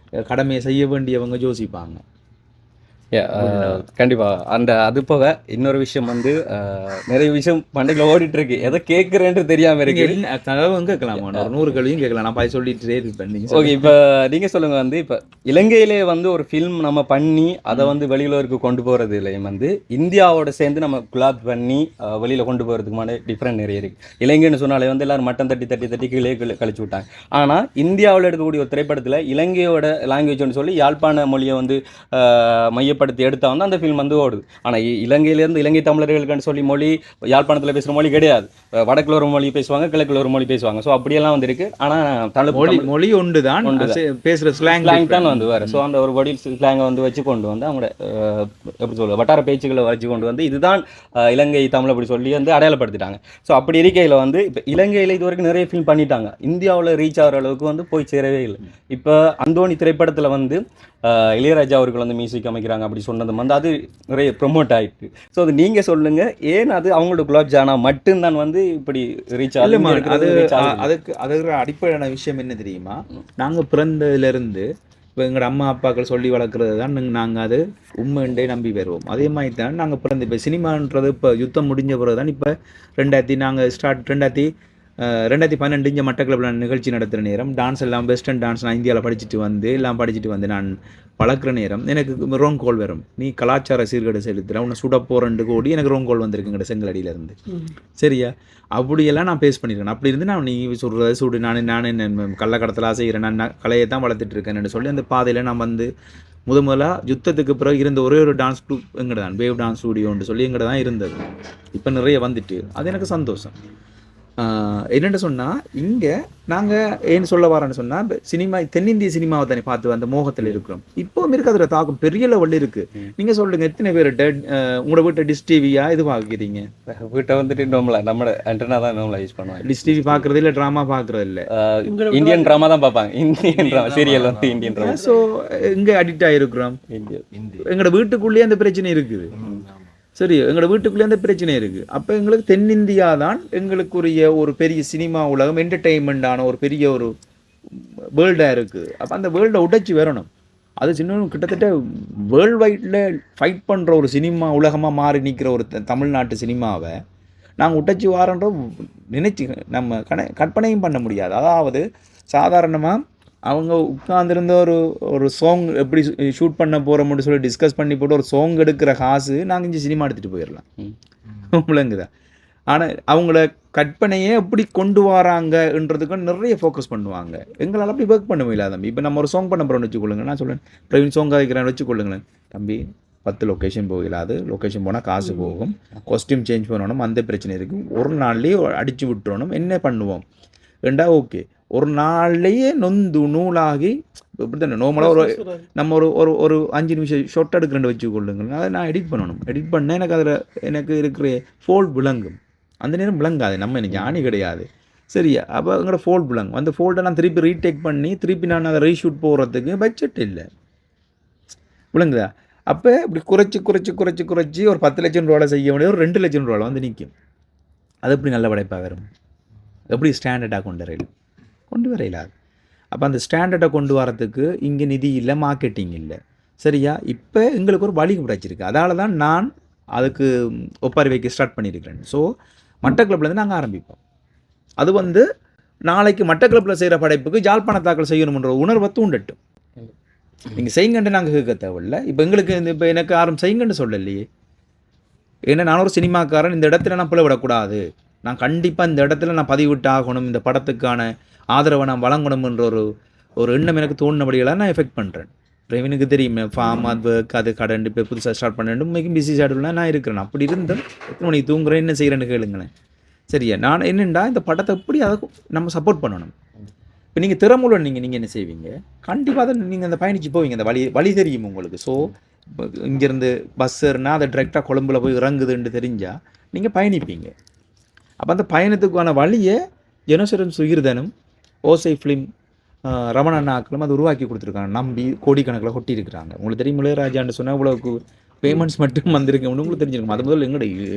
S2: கடமையை செய்ய வேண்டியவங்க யோசிப்பாங்க.
S1: கண்டிப்பாக. அந்த அது போக இன்னொரு விஷயம் வந்து நிறைய விஷயம் மண்டையில் ஓடிட்டு இருக்கு, எதை கேட்குறேன்னு தெரியாமல் இருக்கு.
S2: தகவலும் கேட்கலாமா, ஒரு 100 கேள்வியும் கேட்கலாம், நான் பாய் சொல்லிட்டு இருப்பேன்.
S1: ஓகே, இப்போ நீங்கள் சொல்லுங்கள் வந்து இப்போ இலங்கையிலே வந்து ஒரு ஃபில்ம் நம்ம பண்ணி அதை வந்து வெளியுலகிற்கு கொண்டு போகிறதுலையும் வந்து இந்தியாவோட சேர்ந்து நம்ம குலாப் பண்ணி வெளியில் கொண்டு போகிறதுக்குமான டிஃப்ரெண்ட் நிறைய இருக்குது. இலங்கைன்னு சொன்னாலே வந்து எல்லோரும் மட்டம் தட்டி தட்டி தட்டி கீழே கழிச்சு விட்டாங்க. ஆனால் இந்தியாவில் எடுக்கக்கூடிய ஒரு திரைப்படத்தில் இலங்கையோட லாங்குவேஜ்னு சொல்லி யாழ்ப்பாண மொழியை வந்து மையப்படுத்தி எடுத்தா வந்து அந்த ஃபில்ம் வந்து ஓடுது. ஆனால் இலங்கையிலேருந்து இலங்கை தமிழர்களுக்குன்னு சொல்லி மொழி யாழ்ப்பாணத்தில் பேசுகிற மொழி கிடையாது. வடக்கில் ஒரு மொழி பேசுவாங்க, கிழக்கில் ஒரு மொழி பேசுவாங்க. ஸோ அப்படியெல்லாம் வந்து இருக்குது. ஆனால் தமிழ்
S2: மொழி ஒன்று தான், பேசுகிற ஸ்லாங்
S1: தான் வந்து வேறு. ஸோ அந்த ஒரு வடி ஸ்லாங்கை வந்து வச்சு கொண்டு வந்து அவங்களோட எப்படி சொல்லுவது வட்டார பேச்சுக்களை வச்சு கொண்டு வந்து இதுதான் இலங்கை தமிழ் அப்படி சொல்லி வந்து அடையாளப்படுத்திட்டாங்க. ஸோ அப்படி இருக்கையில் வந்து இப்போ இலங்கையில் இது வரைக்கும் நிறைய ஃபில்ம் பண்ணிட்டாங்க, இந்தியாவில் ரீச் ஆகிற அளவுக்கு வந்து போய் சேரவே இல்லை. இப்போ அந்தோணி திரைப்படத்தில் வந்து இளையராஜா அவர்கள் வந்து மியூசிக் அமைக்கிறாங்க அப்படி சொன்னது வந்து அது நிறைய ப்ரொமோட் ஆகிட்டு. ஸோ அது நீங்கள் சொல்லுங்கள், ஏன் அது அவங்களோட குலாப் ஜானா மட்டும்தான் வந்து இப்படி ரீச் ஆகும்?
S2: அதுக்கு அடிப்படையான விஷயம் என்ன தெரியுமா, நாங்கள் பிறந்ததுலேருந்து இப்போ எங்களோட அம்மா அப்பாக்கள் சொல்லி வளர்க்குறது தான் நாங்கள் அது உண்மைண்டே நம்பி வருவோம். அதே மாதிரி தான் நாங்கள் பிறந்து இப்போ சினிமான்றது இப்போ யுத்தம் முடிஞ்ச பிறகு தான் இப்போ 2012 இங்கே மட்டக்களப்பில் நிகழ்ச்சி நடத்துகிற நேரம் டான்ஸ் எல்லாம் வெஸ்டர்ன் டான்ஸ் நான் இந்தியாவில் படிச்சுட்டு வந்து நான் பழக்கிற நேரம் எனக்கு ரோங் கால் வரும், நீ கலாச்சார சீர்கேடு செலுத்துகிற உன்னை சுட போகிறேன்னு கோடி எனக்கு ரோங் கால் வந்திருக்குங்கிற செங்கலடியிலேருந்து. சரியா, அப்படியெல்லாம் நான் பேஸ் பண்ணியிருக்கேன். அப்படி இருந்து நான் நீ சொல்கிறது சுடு நான் கள்ளக்கடத்தலாக செய்கிறேன், நான் கலையை தான் வளர்த்துட்டு இருக்கேன்னு சொல்லி அந்த பாதையில் நான் வந்து முதலாக யுத்தத்துக்கு பிறகு இருந்த ஒரே ஒரு டான்ஸ் குரூப் எங்கட தான், வேவ் டான்ஸ் ஸ்டூடியோன்னு சொல்லி எங்கட தான் இருந்தது. இப்போ நிறைய வந்துட்டு அது எனக்கு சந்தோஷம். என்னென்னு சொன்னால் இங்கே நாங்கள் ஏன்னு சொல்ல வரோன்னு சொன்னால் சினிமா தென்னிந்திய சினிமாவை தானே பார்த்து அந்த மோகத்தில் இருக்கிறோம். இப்போவும் இருக்குது, அதில் தாக்கம் பெரிய லெவலில் இருக்குது. நீங்கள் சொல்லுங்கள், எத்தனை பேர் உங்களோட வீட்டை டிஷ் டிவியா இது பார்க்குறீங்க?
S1: வீட்டை வந்துட்டு நம்ம ஆண்டனா தான் நம்மள யூஸ் பண்ணுவோம்.
S2: டிஷ் டிவி பார்க்குறது இல்லை, ட்ராமா பார்க்குறது இல்லை,
S1: இந்தியன் ட்ராமா தான் பார்ப்பாங்க. இந்தியன் ட்ராமா சீரியல் வந்து இந்தியன் ட்ராமா.
S2: ஸோ இங்கே அடிக்ட் ஆகிருக்கிறோம். எங்களோட வீட்டுக்குள்ளேயே அந்த பிரச்சனை இருக்குது. சரி, எங்களோட வீட்டுக்குள்ளே அந்த பிரச்சனை இருக்குது. அப்போ எங்களுக்கு தென்னிந்தியா தான் எங்களுக்குரிய ஒரு பெரிய சினிமா உலகம், என்டர்டெயின்மெண்ட்டான ஒரு பெரிய ஒரு வேர்ல்டாக இருக்குது. அப்போ அந்த வேர்ல்டை உடைச்சி வரணும். அது சின்ன கிட்டத்தட்ட வேர்ல்டு வைடில் ஃபைட் பண்ணுற ஒரு சினிமா உலகமாக மாறி நிற்கிற ஒரு தமிழ்நாட்டு சினிமாவை நாங்கள் உடைச்சி வாரன்ற நினைச்சு நம்ம கற்பனையும் பண்ண முடியாது. அதாவது சாதாரணமாக அவங்க உட்காந்துருந்த ஒரு சாங் எப்படி ஷூட் பண்ண போகிறோம்னு சொல்லி டிஸ்கஸ் பண்ணி போட்டு ஒரு சாங் எடுக்கிற காசு நாங்கள் இங்கே சினிமா எடுத்துகிட்டு போயிடலாம். விளங்குதா? ஆனால் அவங்கள கற்பனையை எப்படி கொண்டு வராங்கன்றதுக்கு நிறைய ஃபோக்கஸ் பண்ணுவாங்க. எங்களால் அப்படி ஒர்க் பண்ண முடியல தம்பி. இப்போ நம்ம ஒரு சாங் பண்ண போகிறோம்னு வச்சுக்கொள்ளுங்க, நான் சொல்லுவேன் பிரவீன் சாங் வைக்கிறேன்னு வச்சுக்கொள்ளுங்களேன் தம்பி, 10 லொக்கேஷன் போகலாது, லொக்கேஷன் போனால் காசு போகும், காஸ்டியூம் சேஞ்ச் பண்ணணும், அந்த பிரச்சனை இருக்குது, ஒரு நாள்லேயே அடித்து விட்டுறணும், என்ன பண்ணுவோம் ரெண்டா ஓகே, ஒரு நாள்லேயே நொந்து நூலாகி இப்படி தானே நோமலாக ஒரு நம்ம ஒரு ஒரு ஒரு 5 நிமிஷம் ஷார்ட் எடுக்கிறேன்னு வச்சுக்கொள்ளுங்க, அதை நான் எடிட் பண்ணணும். எடிட் பண்ணால் எனக்கு அதில் எனக்கு இருக்கிற ஃபோல்ட் விளங்கும். அந்த நேரம் விளங்காது, நம்ம எனக்கு ஞானி கிடையாது சரியா. அப்போ எங்களோட ஃபோல்ட் விளங்கும். அந்த ஃபோல்டை நான் திருப்பி ரீடேக் பண்ணி திருப்பி நான் அதை ரீஷூட் போகிறதுக்கு பட்ஜெட் இல்லை, விளங்குதா? அப்போ இப்படி குறைச்சி குறைச்சி குறைச்சி குறைச்சி ஒரு 10 லட்சம் ரூபாவில் செய்ய வேண்டிய ஒரு 2 லட்சம் ரூபாவில் வந்து நிற்கும். அது எப்படி நல்ல படைப்பாக வரும்? எப்படி ஸ்டாண்டர்டாக கொண்டு வரையிலாது. அப்போ அந்த ஸ்டாண்டர்டை கொண்டு வரத்துக்கு இங்கே நிதி இல்லை, மார்க்கெட்டிங் இல்லை சரியா. இப்போ எங்களுக்கு ஒரு வழி கிடைச்சிருக்கு, அதால தான் நான் அதுக்கு ஒப்பாரி வைக்க ஸ்டார்ட் பண்ணியிருக்கிறேன். ஸோ மட்டக்களப்புலேருந்து நாங்கள் ஆரம்பிப்போம். அது வந்து நாளைக்கு மட்டக்களப்பில் செய்கிற படைப்புக்கு யாழ்ப்பாணத்தாக்கள் செய்யணுன்ற உணர்வை தூண்டட்டும். நீங்கள் செய்யுங்கன்ட்டு நாங்கள் கேட்க தேவையில்லை. இப்போ எங்களுக்கு இப்போ எனக்கு யாரும் செய்யுங்கன்னு சொல்லலையே. ஏன்னா நான் ஒரு சினிமாக்காரன், இந்த இடத்துல நான் பிளவிடக்கூடாது, நான் கண்டிப்பாக இந்த இடத்துல நான் பதிவிட்டு ஆகணும், இந்த படத்துக்கான ஆதரவை நான் வழங்கணும்ன்ற ஒரு எண்ணம் எனக்கு தோணுனபடியெல்லாம் நான் எஃபெக்ட் பண்ணுறேன். பிரவீனுக்கு தெரியுமே, ஃபார்ம் அது ஒர்க் அது கடன் இப்போ புதுசாக ஸ்டார்ட் பண்ணிட்டு மிகவும் பிஸி ஷெடியூல்லாம் நான் இருக்கிறேன். அப்படி இருந்தும் எத்தனை மணிக்கு தூங்குறேன், என்ன செய்கிறேன்னு கேளுங்களேன் சரியா. நான் என்னென்னா இந்த படத்தை எப்படி அதை நம்ம சப்போர்ட் பண்ணணும். இப்போ நீங்கள் திறமுள்ள நீங்கள் என்ன செய்வீங்க, கண்டிப்பாக அதை நீங்கள் அந்த பயணிச்சு போவீங்க, அந்த வழி தெரியும் உங்களுக்கு. ஸோ இங்கேருந்து பஸ் ஏறுனா அதை டிரெக்டாக கொழும்புல போய் இறங்குதுன்னு தெரிஞ்சால் நீங்கள் பயணிப்பீங்க. அப்போ அந்த பயணத்துக்கான வழியை ஜெனோசரன் சுகிர்தனும் ஓசை ஃபிலிம் ரமண அண்ணாக்களும் அது உருவாக்கி கொடுத்துருக்காங்க. நம்பி கோடிக்கணக்கில் கொட்டியிருக்கிறாங்க. உங்களுக்கு தெரியும், இளையராஜான்னு சொன்னால் இவ்வளோக்கு பேமெண்ட்ஸ் மட்டும் வந்திருக்கு உங்களுக்கு தெரிஞ்சிருக்கும். அது முதல்ல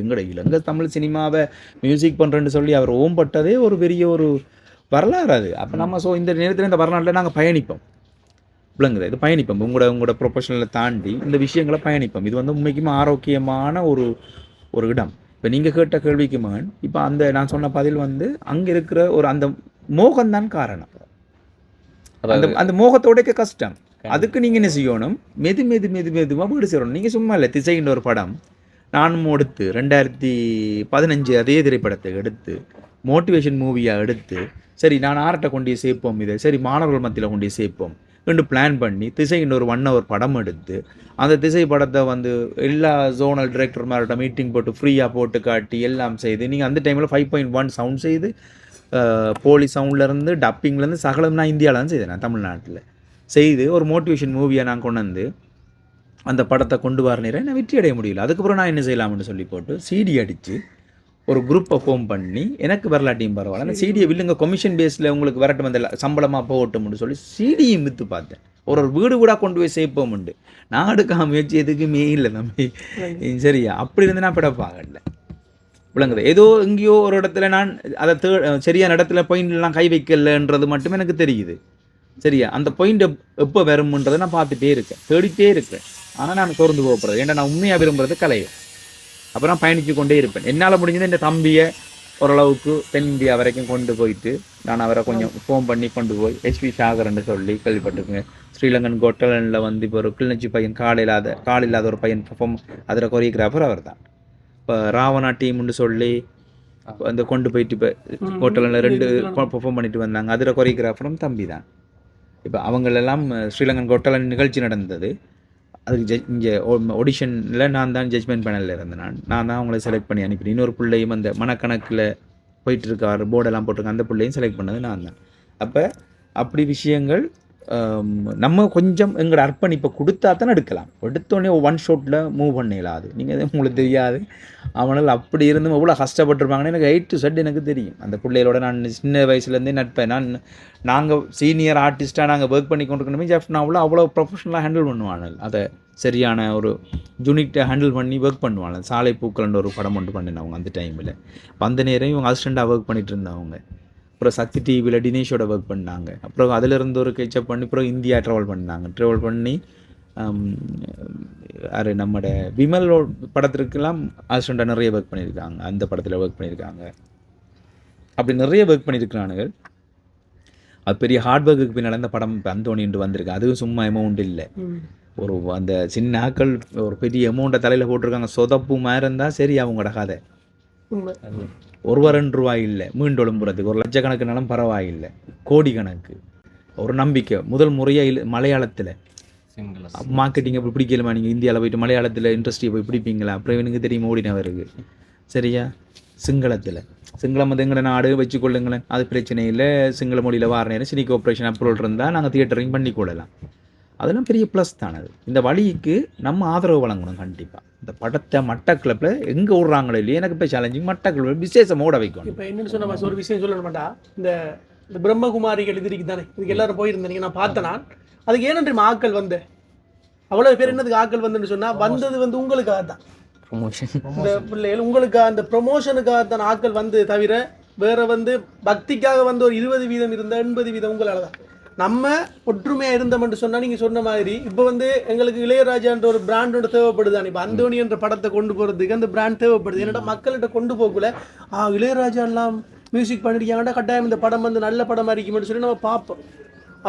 S2: எங்கட இலங்கை தமிழ் சினிமாவை மியூசிக் பண்ணுறேன்னு சொல்லி அவர் ஓம்பட்டதே ஒரு பெரிய ஒரு வரலாறு அது. அப்போ நம்ம ஸோ இந்த நேரத்தில் இந்த வரலாற்றில் நாங்கள் பயணிப்போம், விளங்குது, இது பயணிப்போம். உங்களோட ப்ரொஃபஷனலை தாண்டி இந்த விஷயங்களை பயணிப்போம். இது வந்து உண்மைக்குமே ஆரோக்கியமான ஒரு இடம். இப்போ நீங்கள் கேட்ட கேள்விக்கு மகன், இப்போ அந்த நான் சொன்ன பதில் வந்து அங்கே இருக்கிற ஒரு அந்த மோகம்தான் காரணம். அந்த மோகத்தோடைக்க கஷ்டம். அதுக்கு நீங்கள் என்ன செய்யணும், மெதுவாக வீடு செய்யணும். நீங்கள் சும்மா இல்லை, திசைன்ற ஒரு படம் நானும் எடுத்து 2015 அதே திரைப்படத்தை எடுத்து மோட்டிவேஷன் மூவியாக எடுத்து சரி நான் ஆர்ட்டை கொண்டு சேர்ப்போம், இதை சரி மாணவர்கள் மத்தியில் கொண்டு சேர்ப்போம் ரெண்டு பிளான் பண்ணி திசைன்ற ஒரு 1 hour படம் எடுத்து அந்த திசை படத்தை வந்து எல்லா ஜோனல் டிரெக்டர் மாதிரிட்ட மீட்டிங் போட்டு ஃப்ரீயாக போட்டு காட்டி எல்லாம் செய்து நீங்கள் அந்த டைமில் 5.1 சவுண்ட் செய்து போலி சவுண்ட்லேருந்து டப்பிங்லேருந்து சகலம் நான் இந்தியாவில் தான் செய்தேன், நான் தமிழ்நாட்டில் செய்து ஒரு மோட்டிவேஷன் மூவியை நான் கொண்டு வந்து அந்த படத்தை கொண்டு வர நேரம் நான் வெற்றி அடைய முடியல. அதுக்கப்புறம் நான் என்ன செய்யலாம்னு சொல்லி போட்டு சிடி அடித்து ஒரு குரூப்பை ஃபார்ம் பண்ணி எனக்கு வரலாட்டியும் பரவாயில்ல அந்த சிடியை வில்லுங்க கமிஷன் பேஸில் உங்களுக்கு வரட்டும் வந்த சம்பளமாக போகட்டும்னு சொல்லி சிடியும் விற்று பார்த்தேன். ஒரு வீடு வீடாக கொண்டு போய் சேர்ப்போம்ண்டு நான் எடுக்காம முயற்சி எதுக்குமே இல்லை தம்பி சரியா. அப்படி இருந்து நான் பிடப்பாகல, விளங்குது. ஏதோ எங்கேயோ ஒரு இடத்துல நான் அதை சரியான இடத்துல பாயிண்ட்லாம் கை வைக்கலன்றது மட்டும் எனக்கு தெரியுது சரியா. அந்த பாயிண்ட் எப்போ வரும்ன்றதை நான் பார்த்துட்டே இருக்கேன், தேடிட்டே இருக்கேன். ஆனால் நான் சோர்ந்து போகப்படுறது, ஏன்னா நான் உண்மையாக விரும்புறது கலையை. அப்போ நான் பயணித்து கொண்டே இருப்பேன். என்னால் முடிஞ்சது இந்த தம்பியை ஓரளவுக்கு தென் இந்தியா வரைக்கும் கொண்டு போயிட்டு நான் அவரை கொஞ்சம் ஃபோன் பண்ணி கொண்டு போய் எஸ்பி சாகர்ன்னு சொல்லி கேள்விப்பட்டிருக்கேன். ஸ்ரீலங்கன் கொட்டலனில் வந்து இப்போ ஒரு கிளிநொச்சி பையன் கால் இல்லாத ஒரு பையன் பெர்ஃபார்ம் அதில் கொரியோகிராஃபர் அவர் தான். இப்போ ராவணா டீம்னு சொல்லி அந்த கொண்டு போயிட்டு இப்போ ஹோட்டலில் 2 பெர்ஃபார்ம் பண்ணிட்டு வந்தாங்க, அதில் கொரியோகிராஃபரும் தம்பி தான். இப்போ அவங்களெல்லாம் ஸ்ரீலங்கன் கொட்டலன் நிகழ்ச்சி நடந்தது, அதுக்கு இங்கே ஆடிஷனில் நான் தான் ஜட்ஜ்மெண்ட் பேனலில் இருந்தேன். நான் தான் அவங்கள செலக்ட் பண்ணி அனுப்பினேன். இன்னொரு பிள்ளையும் அந்த மனக்கணக்கில் போயிட்டு இருக்கார் போர்டெல்லாம் போட்டிருக்கேன், அந்த பிள்ளையும் செலக்ட் பண்ணது நான் தான். அப்போ அப்படி விஷயங்கள் நம்ம கொஞ்சம் எங்களோட அர்ப்பணிப்பை கொடுத்தா தான் எடுக்கலாம். எடுத்தோடனே 1 ஷாட்டில் மூவ் பண்ணிடலாது. நீங்கள் உங்களுக்கு தெரியாது அவனால் அப்படி இருந்தும் எவ்வளோ கஷ்டப்பட்டுருப்பாங்கன்னு எனக்கு 8 to Z எனக்கு தெரியும். அந்த பிள்ளைகளோட நான் சின்ன வயசுலேருந்தே நட்பேன். நாங்கள் சீனியர் ஆர்டிஸ்ட்டாக நாங்கள் ஒர்க் பண்ணி கொண்டிருக்கணுமே ஜெஃப் நான் அவ்வளோ ப்ரொஃபஷனலாக ஹேண்டில் பண்ணுவாங்க, அதை சரியான ஒரு யூனிட்டை ஹேண்டில் பண்ணி ஒர்க் பண்ணுவாங்க. சாலை பூக்கள்ன்ற ஒரு படம் ஒன்று பண்ணினவங்க அந்த டைமில். அந்த நேரம் இவங்க அசிஸ்டண்ட்டாக ஒர்க் பண்ணிட்டு இருந்தவங்க. அப்புறம் சக்தி டிவியில் டினேஷோட ஒர்க் பண்ணாங்க. அப்புறம் அதிலிருந்து ஒரு கேச்சப் பண்ணி அப்புறம் இந்தியா ட்ராவல் பண்ணி அது நம்மளோட விமல் படத்திற்கெல்லாம் அசிஸ்டண்ட்டாக நிறைய ஒர்க் பண்ணியிருக்காங்க, அந்த படத்தில் ஒர்க் பண்ணியிருக்காங்க. அப்படி நிறைய ஒர்க் பண்ணியிருக்கிறானுகள். அது பெரிய ஹார்ட் ஒர்க்குக்கு பின்னால் அந்த படம் இப்போ அந்தோனின்ட்டு வந்திருக்கு. அதுவும் சும்மா அமௌண்ட் இல்லை, ஒரு அந்த சின்ன ஆக்கள் ஒரு பெரிய அமௌண்ட்டை தலையில் போட்டிருக்காங்க. சொதப்பு மாதிரி இருந்தால் சரி அவங்களோட கதை
S3: உண்மை.
S2: ₹1 இல்லை மீண்டு எழும்புறதுக்கு, 1,00,000 பரவாயில்லை, கோடி கணக்கு. ஒரு நம்பிக்கை முதல் முறையாக மலையாளத்தில் மார்க்கெட்டிங் அப்படி பிடிக்கலுமா? நீங்கள் இந்தியாவில் போயிட்டு மலையாளத்தில் இண்டஸ்ட்ரியை போய் பிடிப்பீங்களா? அப்புறம் எனக்கு தெரியும் ஓடினவருக்கு. சரியா? சிங்களம் வந்து எங்களை நாடு வச்சுக்கொள்ளுங்களேன், அது பிரச்சனை இல்லை. சிங்கள மொழியில் வார நேரம் சினி கோஆப்ரேஷன் அப்ரூவல் இருந்தால் நாங்கள் தியேட்டரிங் பண்ணிக்கொள்ளலாம். அதெல்லாம் பெரிய ப்ளஸ் தானது. இந்த வழிக்கு நம்ம ஆதரவு வழங்கணும் கண்டிப்பாக. இந்த படத்தை மட்டக்களப்பில் எங்கே விடுறாங்களோ இல்லையே, எனக்கு இப்போ சேலஞ்சிங் மட்டக்களப்பில் விசேஷம் ஓட வைக்கணும்.
S3: இப்போ என்னென்னு சொன்ன ஒரு விஷயம் சொல்லணுமாட்டா, இந்த பிரம்மகுமாரிகள் இது தானே, இதுக்கு எல்லாரும் போயிருந்தீங்க, நான் பார்த்தேன். நான் அதுக்கு ஏனென்று ஆக்கள் வந்து அவ்வளோ பேர் என்னதுக்கு ஆக்கள் வந்துன்னு சொன்னால் வந்தது வந்து உங்களுக்காக தான், இந்த பிள்ளைகள் உங்களுக்கு அந்த ப்ரொமோஷனுக்காக தான் ஆக்கள் வந்து தவிர வேற வந்து பக்திக்காக வந்து ஒரு 20% இருந்த 80% உங்களால் தான். நம்ம ஒற்றுமையாக இருந்தோம்னு சொன்னால் நீங்கள் சொன்ன மாதிரி இப்போ வந்து எங்களுக்கு இளையராஜான்ற ஒரு பிராண்ட் ஒன்று தேவைப்படுதான். இப்போ அந்தோனி என்ற படத்தை கொண்டு போகிறதுக்கு அந்த பிராண்ட் தேவைப்படுது. என்னடா மக்கள்கிட்ட கொண்டு போகல, இளையராஜா எல்லாம் மியூசிக் பண்ணிருக்காங்கடா, கட்டாயம் இந்த படம் வந்து நல்ல படமாக இருக்குமென்னு சொல்லி நம்ம பார்ப்போம்.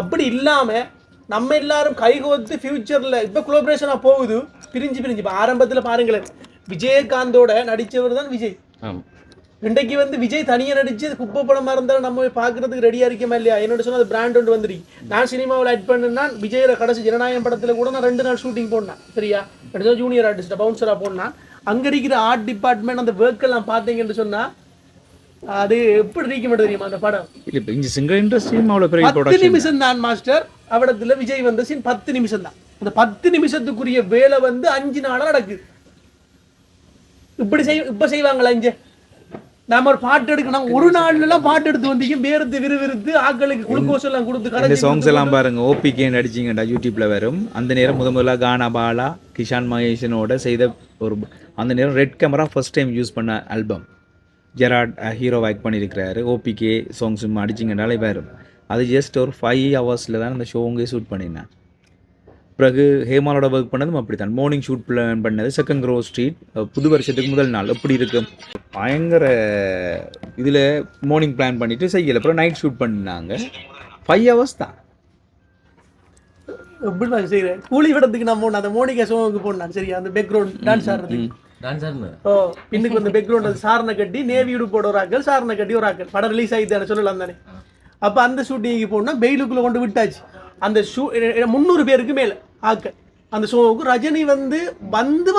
S3: அப்படி இல்லாமல் நம்ம எல்லாரும் கைகோத்து ஃபியூச்சரில் இப்போ கொலாபரேஷனாக போகுது, பிரிஞ்சு இப்போ ஆரம்பத்தில் பாருங்களேன், விஜயகாந்தோட நடித்தவர் தான் விஜய். இன்றைக்கு வந்து விஜய் தனியாக நடிச்சு குப்பை படமாக இருந்தாலும் நம்ம போய் பார்க்குறதுக்கு ரெடியாக இருக்கமா இல்லையா? என்னோட சொன்னால் அது பிராண்ட் ஒன்று வந்துருக்கு. நான் சினிமாவில் ஆட் பண்ணேன்னா விஜயோட கடைசி ஜனநாயகம் படத்தில் கூட நான் 2 நாள் ஷூட்டிங் போனேன். சரியா? ஜூனியர் ஆர்டிஸ்ட்டாக பவுன்சராக போனேன். அங்கே இருக்கிற ஆர்ட் டிபார்ட்மெண்ட் அந்த ஒர்க்கெல்லாம் பார்த்தீங்கன்னு சொன்னால் அது எப்படி இருக்க மாட்டேன் தெரியுமா? அந்த படம்
S2: இங்கே சிங்கிள் இண்டஸ்ட்ரியும் அவ்வளோ பெரிய
S3: 10 நிமிஷம் தான் மாஸ்டர். அவடத்துல விஜய் வந்த சீன் 10 நிமிஷம் தான். அந்த 10 நிமிஷத்துக்குரிய வேலை வந்து 5 நாளா நடக்குது. இப்ப செய்வாங்களா? இங்க நாம ஒரு பாட்டு எடுக்கணும், ஒரு நாள்ல எல்லாம் பாட்டு எடுத்து வந்தீங்க, வேர்த்து விறுவிறுத்து ஆக்களுக்கு குளுக்கோஸ் எல்லாம் கொடுத்து கரைச்சி
S2: சாங்ஸ் எல்லாம் பாருங்க. ஓபிகே நடிச்சிங்கடா யூடியூப்ல வரும். அந்த நேரம் முதல்ல கானா பாலா கிஷான் மகேஷனோட செய்த ஒரு அந்த நேரம் red camera first time use பண்ண ஆல்பம். ஜெராட் ஹீரோ ஆக்ட் பண்ணியிருக்கிறாரு. ஓபிகே சாங்ஸ் அடிச்சிங்கனாலே வரும். அது ஜஸ்ட் ஒரு 5 ஹவர்ஸில் தான் அந்த ஷோங்கே ஷூட் பண்ணினேன். பிறகு ஹேமாலோட ஒர்க் பண்ணதும் அப்படி தான். மார்னிங் ஷூட் பிளான் பண்ணது செகண்ட் க்ரோ ஸ்ட்ரீட், புது வருஷத்துக்கு முதல் நாள். எப்படி இருக்கும் பயங்கர இதில் மார்னிங் பிளான் பண்ணிவிட்டு செய்யலை. அப்புறம் நைட் ஷூட் பண்ணினாங்க. 5 ஹவர்ஸ் தான்.
S3: எப்படி நான் செய்கிறேன் கூலி படத்துக்கு நான் போனேன், அந்த மோனிகா ஷோவுக்கு போனேன். சரியா? அந்த பேக்ரவுண்ட் டான்ஸ் ஆடுறதுக்கு இன்னைக்கு வந்து பேக்ரவுண்ட் அது சாரணை கட்டி நேவி உடுப்போட ஒரு ஆக்கள், சாரணை கட்டி ஒரு ஆக்கள். படம் ரிலீஸ் ஆகிட்டு சொல்லலாம் தானே. அப்போ அந்த ஷூட்டிங்கு போனால் வெயிலுக்குள்ளே கொண்டு விட்டாச்சு. அந்த 300 பேருக்கு மேலே ஆக்கள். அந்த ஷோவுக்கு ரஜினி வந்து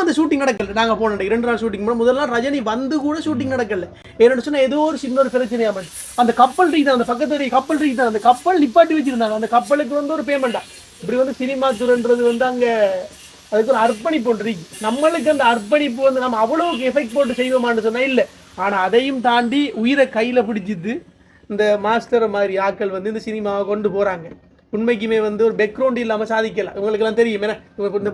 S3: அந்த ஷூட்டிங் நடக்கல. நாங்கள் போனோம் 2 நாள் ஷூட்டிங் போனோம். முதல்லாம் ரஜினி வந்து கூட ஷூட்டிங் நடக்கல. என்னோட சொன்னால் ஏதோ ஒரு சின்ன ஒரு பிரச்சனையாக அந்த கப்பல் ரீதான், அந்த பக்கத்து கப்பல் ரீதான், அந்த கப்பல் நிப்பாட்டி வச்சிருந்தாங்க. அந்த கப்பலுக்கு வந்து ஒரு பேமெண்டா. இப்படி வந்து சினிமா துறைன்றது வந்து அங்கே அதுக்கு ஒரு அர்ப்பணிப்பு ஒன்று இருக்கு. நம்மளுக்கு அந்த அர்ப்பணிப்பு வந்து நம்ம அவ்வளோக்கு எஃபெக்ட் போட்டு செய்வோமான்னு சொன்னால் இல்லை. ஆனால் அதையும் தாண்டி உயிரை கையில் பிடிச்சிது இந்த மாஸ்டர் மாதிரி ஆக்கள் வந்து இந்த சினிமாவை கொண்டு போகிறாங்க. உண்மைக்குமே வந்து ஒரு பேக்ரவுண்ட் இல்லாமல் சாதிக்கலாம். இவங்களுக்கெல்லாம் தெரியும். ஏன்னா இந்த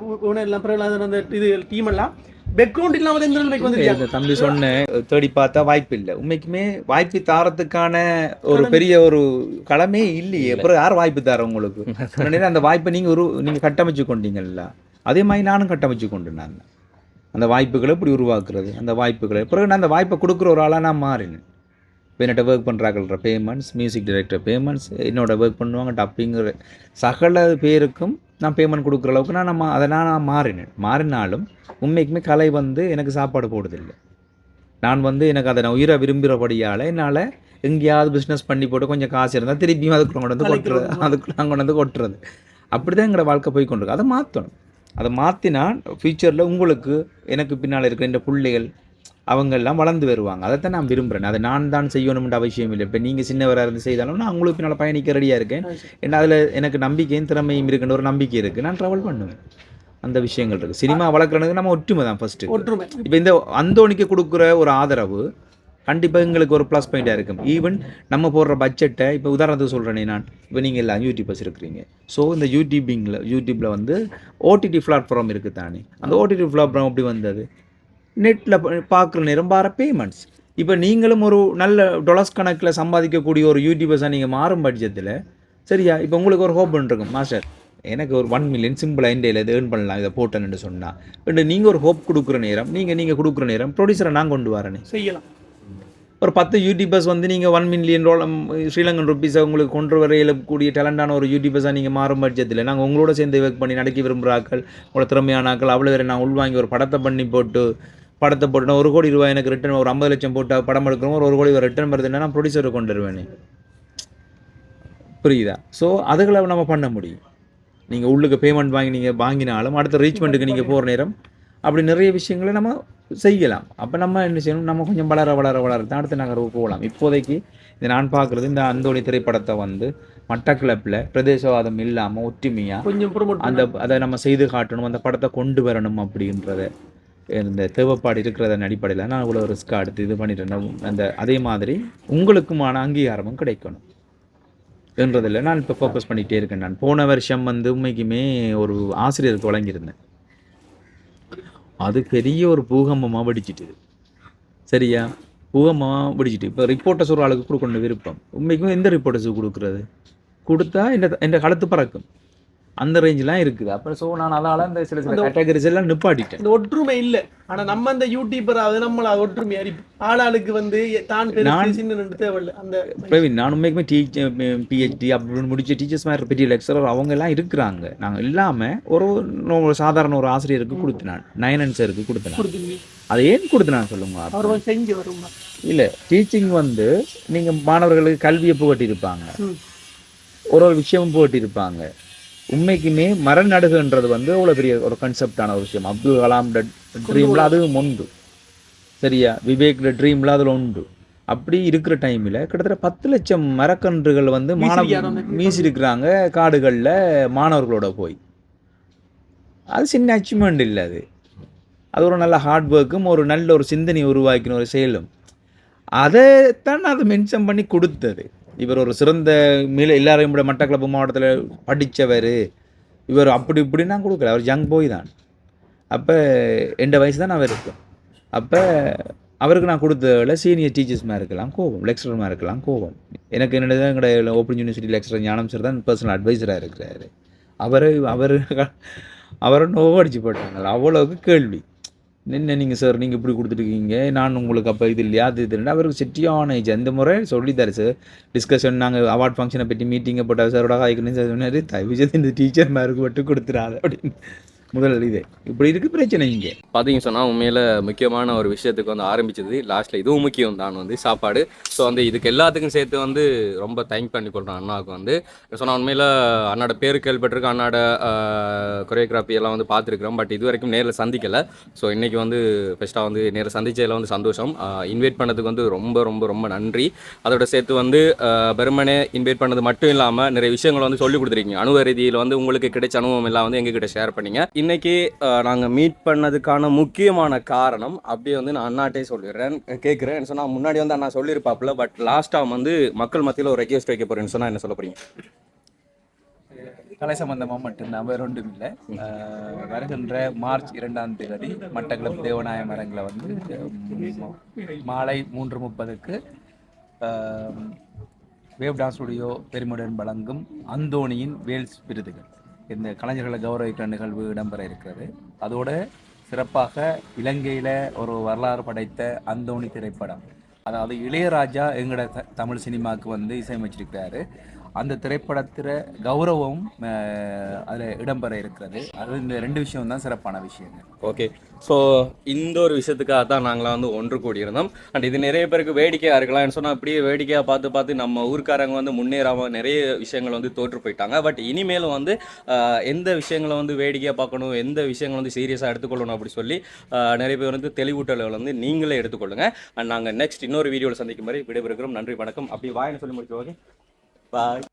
S3: எல்லாம் அந்த இது டீம் எல்லாம் பேக்ரவுண்ட் இல்லாமல் எந்த நிலைமைக்கு வந்து
S2: தம்பி சொன்னேன். தேடி பார்த்தா வாய்ப்பு இல்லை. உண்மைக்குமே வாய்ப்பு தாரத்துக்கான ஒரு பெரிய ஒரு களமே இல்லையே. அப்புறம் யார் வாய்ப்பு தார உங்களுக்கு? அந்த வாய்ப்பை நீங்கள் கட்டமைச்சு கொண்டீங்கல்ல, அதே மாதிரி நானும் கட்டமைச்சு கொண்டு நான் அந்த வாய்ப்புகளை இப்படி உருவாக்குறது. அந்த வாய்ப்புகளை பிறகு நான் அந்த வாய்ப்பை கொடுக்குற ஒரு ஆளாக நான் மாறினேன். இப்போ என்னோட ஒர்க் பண்ணுறாங்கள்ற பேமெண்ட்ஸ், மியூசிக் டைரக்டர் பேமெண்ட்ஸ், என்னோட ஒர்க் பண்ணுவாங்க டப்பிங்கிற சகல பேருக்கும் நான் பேமெண்ட் கொடுக்குற அளவுக்கு நான் மாறினாலும் உண்மைக்குமே கலை வந்து எனக்கு சாப்பாடு போடுதில்லை. நான் வந்து எனக்கு அதை நான் உயிரை விரும்புகிறபடியால் என்னால் எங்கேயாவது பிஸ்னஸ் பண்ணி போட்டு கொஞ்சம் காசு இருந்தால் திருப்பியும் அதுக்குள்ள கொண்டு வந்து கொட்டுறது, அதுக்குள்ள கொண்டு வந்து கொட்டுறது. அப்படி தான் எங்களோட வாழ்க்கை போய் கொண்டிருக்கு. அதை மாற்றணும். அதை மாற்றினா ஃப்யூச்சரில் உங்களுக்கு எனக்கு பின்னால் இருக்கிற இந்த பிள்ளைகள் அவங்கெல்லாம் வளர்ந்து வருவாங்க. அதைத்தான் நான் விரும்புகிறேன். அதை நான் தான் செய்யணும்ன்ற அவசியம் இல்லை. இப்போ நீங்கள் சின்னவராக இருந்து செய்தாலும் நான் உங்களுக்கு பின்னால் பயணிக்க ரெடியாக இருக்கேன். ஏன்னா அதில் எனக்கு நம்பிக்கையும் திறமையும் இருக்குன்ற ஒரு நம்பிக்கை இருக்குது. நான் ட்ராவல் பண்ணுவேன். அந்த விஷயங்கள் இருக்குது. சினிமா வளர்க்குறதுக்கு நம்ம ஒற்றுமை தான் ஃபஸ்ட்டு.
S3: ஒற்றுமை.
S2: இப்போ இந்த அந்தோனிக்கு கொடுக்குற ஒரு ஆதரவு கண்டிப்பாக எங்களுக்கு ஒரு ப்ளஸ் பாயிண்ட்டாக இருக்கும். ஈவன் நம்ம போடுற பட்ஜெட்டை இப்போ உதாரணத்துக்கு சொல்கிறேனே, நான் இப்போ நீங்கள் எல்லாம் யூடியூபர்ஸ் இருக்கிறீங்க. ஸோ இந்த யூடியூப்பில் வந்து ஓடிடி பிளாட்ஃபார்ம் இருக்குது தானே. அந்த ஓடிடி பிளாட்ஃபார்ம் எப்படி வந்தது? நெட்டில் பார்க்குற நேரம் பார பேமெண்ட்ஸ். இப்போ நீங்களும் ஒரு நல்ல $, கணக்கில் சம்பாதிக்கக்கூடிய ஒரு யூடியூபர்ஸாக நீங்கள் மாறும் பட்சத்தில் சரியா? இப்போ உங்களுக்கு ஒரு ஹோப் இருக்கும், மாஸ்டர் எனக்கு ஒரு 1 மில்லியன் சிம்பிளாக இண்டியில் இதை ஏர்ன் பண்ணலாம் இதை போட்டேன்னு சொன்னால், நீங்கள் ஒரு ஹோப் கொடுக்குற நேரம், நீங்கள் கொடுக்குற நேரம் ப்ரொடியூசரை நான் கொண்டு வரேனே
S3: செய்யலாம்.
S2: ஒரு 10 யூடியூபர்ஸ் வந்து நீங்கள் $1 மில்லியன் ஸ்ரீலங்கன் ருப்பீஸை உங்களுக்கு கொண்டு வர இயலக்கூடிய டேலண்டான ஒரு யூடியூபர்ஸாக நீங்கள் மாறும் பட்சத்தில் நாங்கள் உங்களோட சேர்ந்து ஒர்க் பண்ணி நடக்க விரும்புகிறாக்கள், உங்களோட திறமையான ஆக்கள் அவ்வளோ வேறு நான் உள்வாங்கி ஒரு படத்தை பண்ணி போட்டு படத்தை போட்டு 1 கோடி ரூபாய் எனக்கு ரிட்டர்ன், ஒரு 50 லட்சம் போட்டு படம் எடுக்கிறோம், ஒரு 1 கோடி ரிட்டர்ன் வருதுன்னா நான் ப்ரொடியூசரை கொண்டு வருவேனே. புரியுதா? ஸோ அதுகளை நம்ம பண்ண முடியும். நீங்கள் உள்ளுக்கு பேமெண்ட் வாங்கினாலும் அடுத்த ரீச்மெண்ட்டுக்கு நீங்கள் போகிற நேரம் அப்படி நிறைய விஷயங்களை நம்ம செய்யலாம். அப்போ நம்ம என்ன செய்யணும், நம்ம கொஞ்சம் வளர தான் அடுத்த நகர்வு போகலாம். இப்போதைக்கு இதை நான் பார்க்குறது, இந்த அந்தோணி திரைப்படத்தை வந்து மட்டக்களப்பில் பிரதேசவாதம் இல்லாமல் ஒற்றுமையாக அதை நம்ம செய்து காட்டணும், அந்த படத்தை கொண்டு வரணும் அப்படின்றத இந்த தேவைப்பாடு இருக்கிறதன் அடிப்படையில் நான் இவ்வளோ ரிஸ்க்காக எடுத்து இது பண்ணிட்டேன். அதே மாதிரி உங்களுக்குமான அங்கீகாரமும் கிடைக்கணும் என்றதில் நான் இப்போ ஃபோக்கஸ் பண்ணிகிட்டே இருக்கேன். நான் போன வருஷம் வந்து உண்மைக்குமே ஒரு ஆசிரியருக்கு வழங்கியிருந்தேன். அது பெரிய ஒரு பூகம்பமாக வெடிச்சிட்டு, சரியா, பூகம்பமாக வெடிச்சிட்டு. இப்போ ரிப்போர்ட்டர்ஸ் ஒரு ஆளுக்கு கொடுக்கணும் விருப்பம். உண்மைக்கும் எந்த ரிப்போர்ட்டர்ஸுக்கு கொடுக்குறது, கொடுத்தா என் கழுத்து பறக்கும், அந்த ரேஞ்செலாம் இருக்குது. அப்புறம் ஸோ நான் அதால் இந்த சில கேட்டகரிஸ் எல்லாம் நிப்பாட்டிட்டேன்.
S3: இந்த ஒற்றுமை இல்லை. ஆனால் நம்ம அந்த யூடியூபராவது நம்மள ஒற்றுமை ஆளாளுக்கு வந்து தான் தேவையில்லை. அந்த
S2: பிரவீன், நான் உண்மைக்குமே பிஹெச்டி அப்படின்னு முடிச்ச டீச்சர்ஸ் மாதிரி பெரிய லெக்சரர் அவங்க எல்லாம் இருக்கிறாங்க. நாங்கள் இல்லாமல் ஒரு சாதாரண ஒரு ஆசிரியருக்கு கொடுத்தினான், நயனன் சாருக்கு கொடுத்தினான். அதை ஏன் கொடுத்தினான் சொல்லுங்க.
S3: அவர் செஞ்சு வரும்
S2: இல்லை, டீச்சிங் வந்து நீங்கள் மாணவர்களுக்கு கல்வியை புகட்டியிருப்பாங்க, ஒரு விஷயமும் புகட்டியிருப்பாங்க. உண்மைக்குமே மரம் நடுகுன்றது வந்து அவ்வளோ பெரிய ஒரு கன்செப்டான ஒரு விஷயம். அப்துல் கலாம் ட்ரீமில் அதுவும் உண்டு, சரியா, விவேக் ட்ரீமில் அதில் உண்டு. அப்படி இருக்கிற டைமில் கிட்டத்தட்ட 10 லட்சம் மரக்கன்றுகள் வந்து மீசிருக்கிறாங்க காடுகளில் மாணவர்களோட போய். அது சின்ன அச்சீவ்மெண்ட் இல்லை, அது ஒரு நல்ல ஹார்ட் ஒர்க்கும் ஒரு நல்ல ஒரு சிந்தனை உருவாக்கின ஒரு செயலும். அதைத்தான் அதை மென்ஷன் பண்ணி கொடுத்தது. இவர் ஒரு சிறந்த எல்லாரையும் விட மட்டக்களப்பு மாவட்டத்தில் படித்தவர், இவர் அப்படி இப்படின்னா கொடுக்கல, அவர் யங் போய் தான். அப்போ எந்த வயசு தான் அவர் இருக்கும். அப்போ அவருக்கு நான் கொடுத்ததில் சீனியர் டீச்சர்ஸ் மாதிரி இருக்கலாம் கோவம், லெக்சரர் மாதிரி இருக்கலாம் கோவம். எனக்கு என்னது எங்களோட ஓப்பன் யூனிவர்சிட்டி லெக்சரர் ஞானம் சார் தான் பர்சனல் அட்வைசராக இருக்கிறாரு. அவரை நோவ அடிச்சு போட்டாங்க, அவ்வளோவுக்கு கேள்வி. என்ன நீங்கள் சார் நீங்கள் இப்படி கொடுத்துருக்கீங்க, நான் உங்களுக்கு அப்போ இது இல்லையா அது இதுன்னு அவருக்கு செட்டியான ஏஜ். அந்த முறை சொல்லித்தாரு சார், டிஸ்கஷன் நாங்கள் அவார்ட் ஃபங்க்ஷனை பற்றி மீட்டிங்கை போட்டால் சாரோட காய்க்கணும் சார் சொன்னார், தயவு இந்த டீச்சர் மேருக்கு மட்டும் கொடுத்துடாது அப்படின்னு. முதல் இது இப்படி இருக்குது பிரச்சனை. இங்கே
S1: பார்த்தீங்க சொன்னால் உண்மையில் முக்கியமான ஒரு விஷயத்துக்கு வந்து ஆரம்பிச்சது, லாஸ்ட்டில் இதுவும் முக்கியம் தான் வந்து சாப்பாடு. ஸோ வந்து இதுக்கு எல்லாத்துக்கும் சேர்த்து வந்து ரொம்ப தேங்க் பண்ணி கொள்கிறேன் அண்ணாவுக்கு. வந்து சொன்னால் உண்மையில் அண்ணாட பேர் கேள்விப்பட்டிருக்கேன், அண்ணாட கொரியோகிராஃபி எல்லாம் வந்து பார்த்துருக்குறோம், பட் இது வரைக்கும் நேரில் சந்திக்கலை. ஸோ இன்றைக்கி வந்து ஃபஸ்ட்டாக வந்து நேரில் சந்திச்சதில் வந்து சந்தோஷம். இன்வைட் பண்ணதுக்கு வந்து ரொம்ப ரொம்ப ரொம்ப நன்றி. அதோட சேர்த்து வந்து பெருமனே இன்வைட் பண்ணது மட்டும் இல்லாமல் நிறைய விஷயங்களை வந்து சொல்லிக் கொடுத்துருக்கீங்க. அனுபவ ரீதியில் வந்து உங்களுக்கு கிடைச்ச அனுபவம் எல்லாம் வந்து எங்ககிட்ட ஷேர் பண்ணிங்க. இன்னைக்கு நாங்கள் மீட் பண்ணதுக்கான முக்கியமான காரணம் அப்படியே வந்து நான் அண்ணாட்டே சொல்லிடுறேன், கேட்குறேன். சொன்னால் முன்னாடி வந்து அண்ணா சொல்லியிருப்பாப்புல, பட் லாஸ்ட் டைம் வந்து மக்கள் மத்தியில் ஒரு ரெக்வெஸ்ட் வைக்க போகிறேன்னு சொன்னால் என்ன சொல்ல போகிறீங்க?
S2: கலை சம்பந்தமாக மட்டும்தான், வேறு ஒன்றும் இல்லை. வருகின்ற மார்ச் 2ஆம் தேதி மட்டக்களப்பு தேவநாய மரங்களை வந்து மாலை 3:30க்கு வேவ் டான்ஸ் ஸ்டுடியோ பெருமுடன் வழங்கும் அந்தோணியின் வேல்ஸ் விருதுகள், இந்த கலைஞர்களை கௌரவிக்கிற நிகழ்வு இடம்பெற இருக்கிறது. அதோட சிறப்பாக இலங்கையில் ஒரு வரலாறு படைத்த அந்தோணி திரைப்படம், அதாவது இளையராஜா எங்களோட தமிழ் சினிமாவுக்கு வந்து இசையமைச்சிருக்கிறாரு. அந்த திரைப்படத்தில் கௌரவம் அதில் இடம்பெற இருக்கிறது. அது இந்த 2 விஷயம் தான் சிறப்பான விஷயங்கள்.
S1: ஓகே, ஸோ இந்த ஒரு விஷயத்துக்காக தான் நாங்களாம் வந்து ஒன்று கூடியிருந்தோம். அண்ட் இது நிறைய பேருக்கு வேடிக்கையாக இருக்கலாம்னு சொன்னால் அப்படியே வேடிக்கையாக பார்த்து நம்ம ஊருக்காரங்க வந்து முன்னேறாமல் நிறைய விஷயங்கள் வந்து தோற்று போயிட்டாங்க. பட் இனிமேலும் வந்து எந்த விஷயங்களை வந்து வேடிக்கையாக பார்க்கணும், எந்த விஷயங்களை வந்து சீரியஸாக எடுத்துக்கொள்ளணும் அப்படி சொல்லி நிறைய பேர் வந்து தெளிவூட்டலை வந்து நீங்களே எடுத்துக்கொள்ளுங்க. அண்ட் நாங்கள் நெக்ஸ்ட் இன்னொரு வீடியோவில் சந்திக்கும் மாதிரி விடைபெறுகிறோம். நன்றி, வணக்கம். அப்படி வாயின்னு சொல்லி முடிச்சு. ஓகே, பாய்.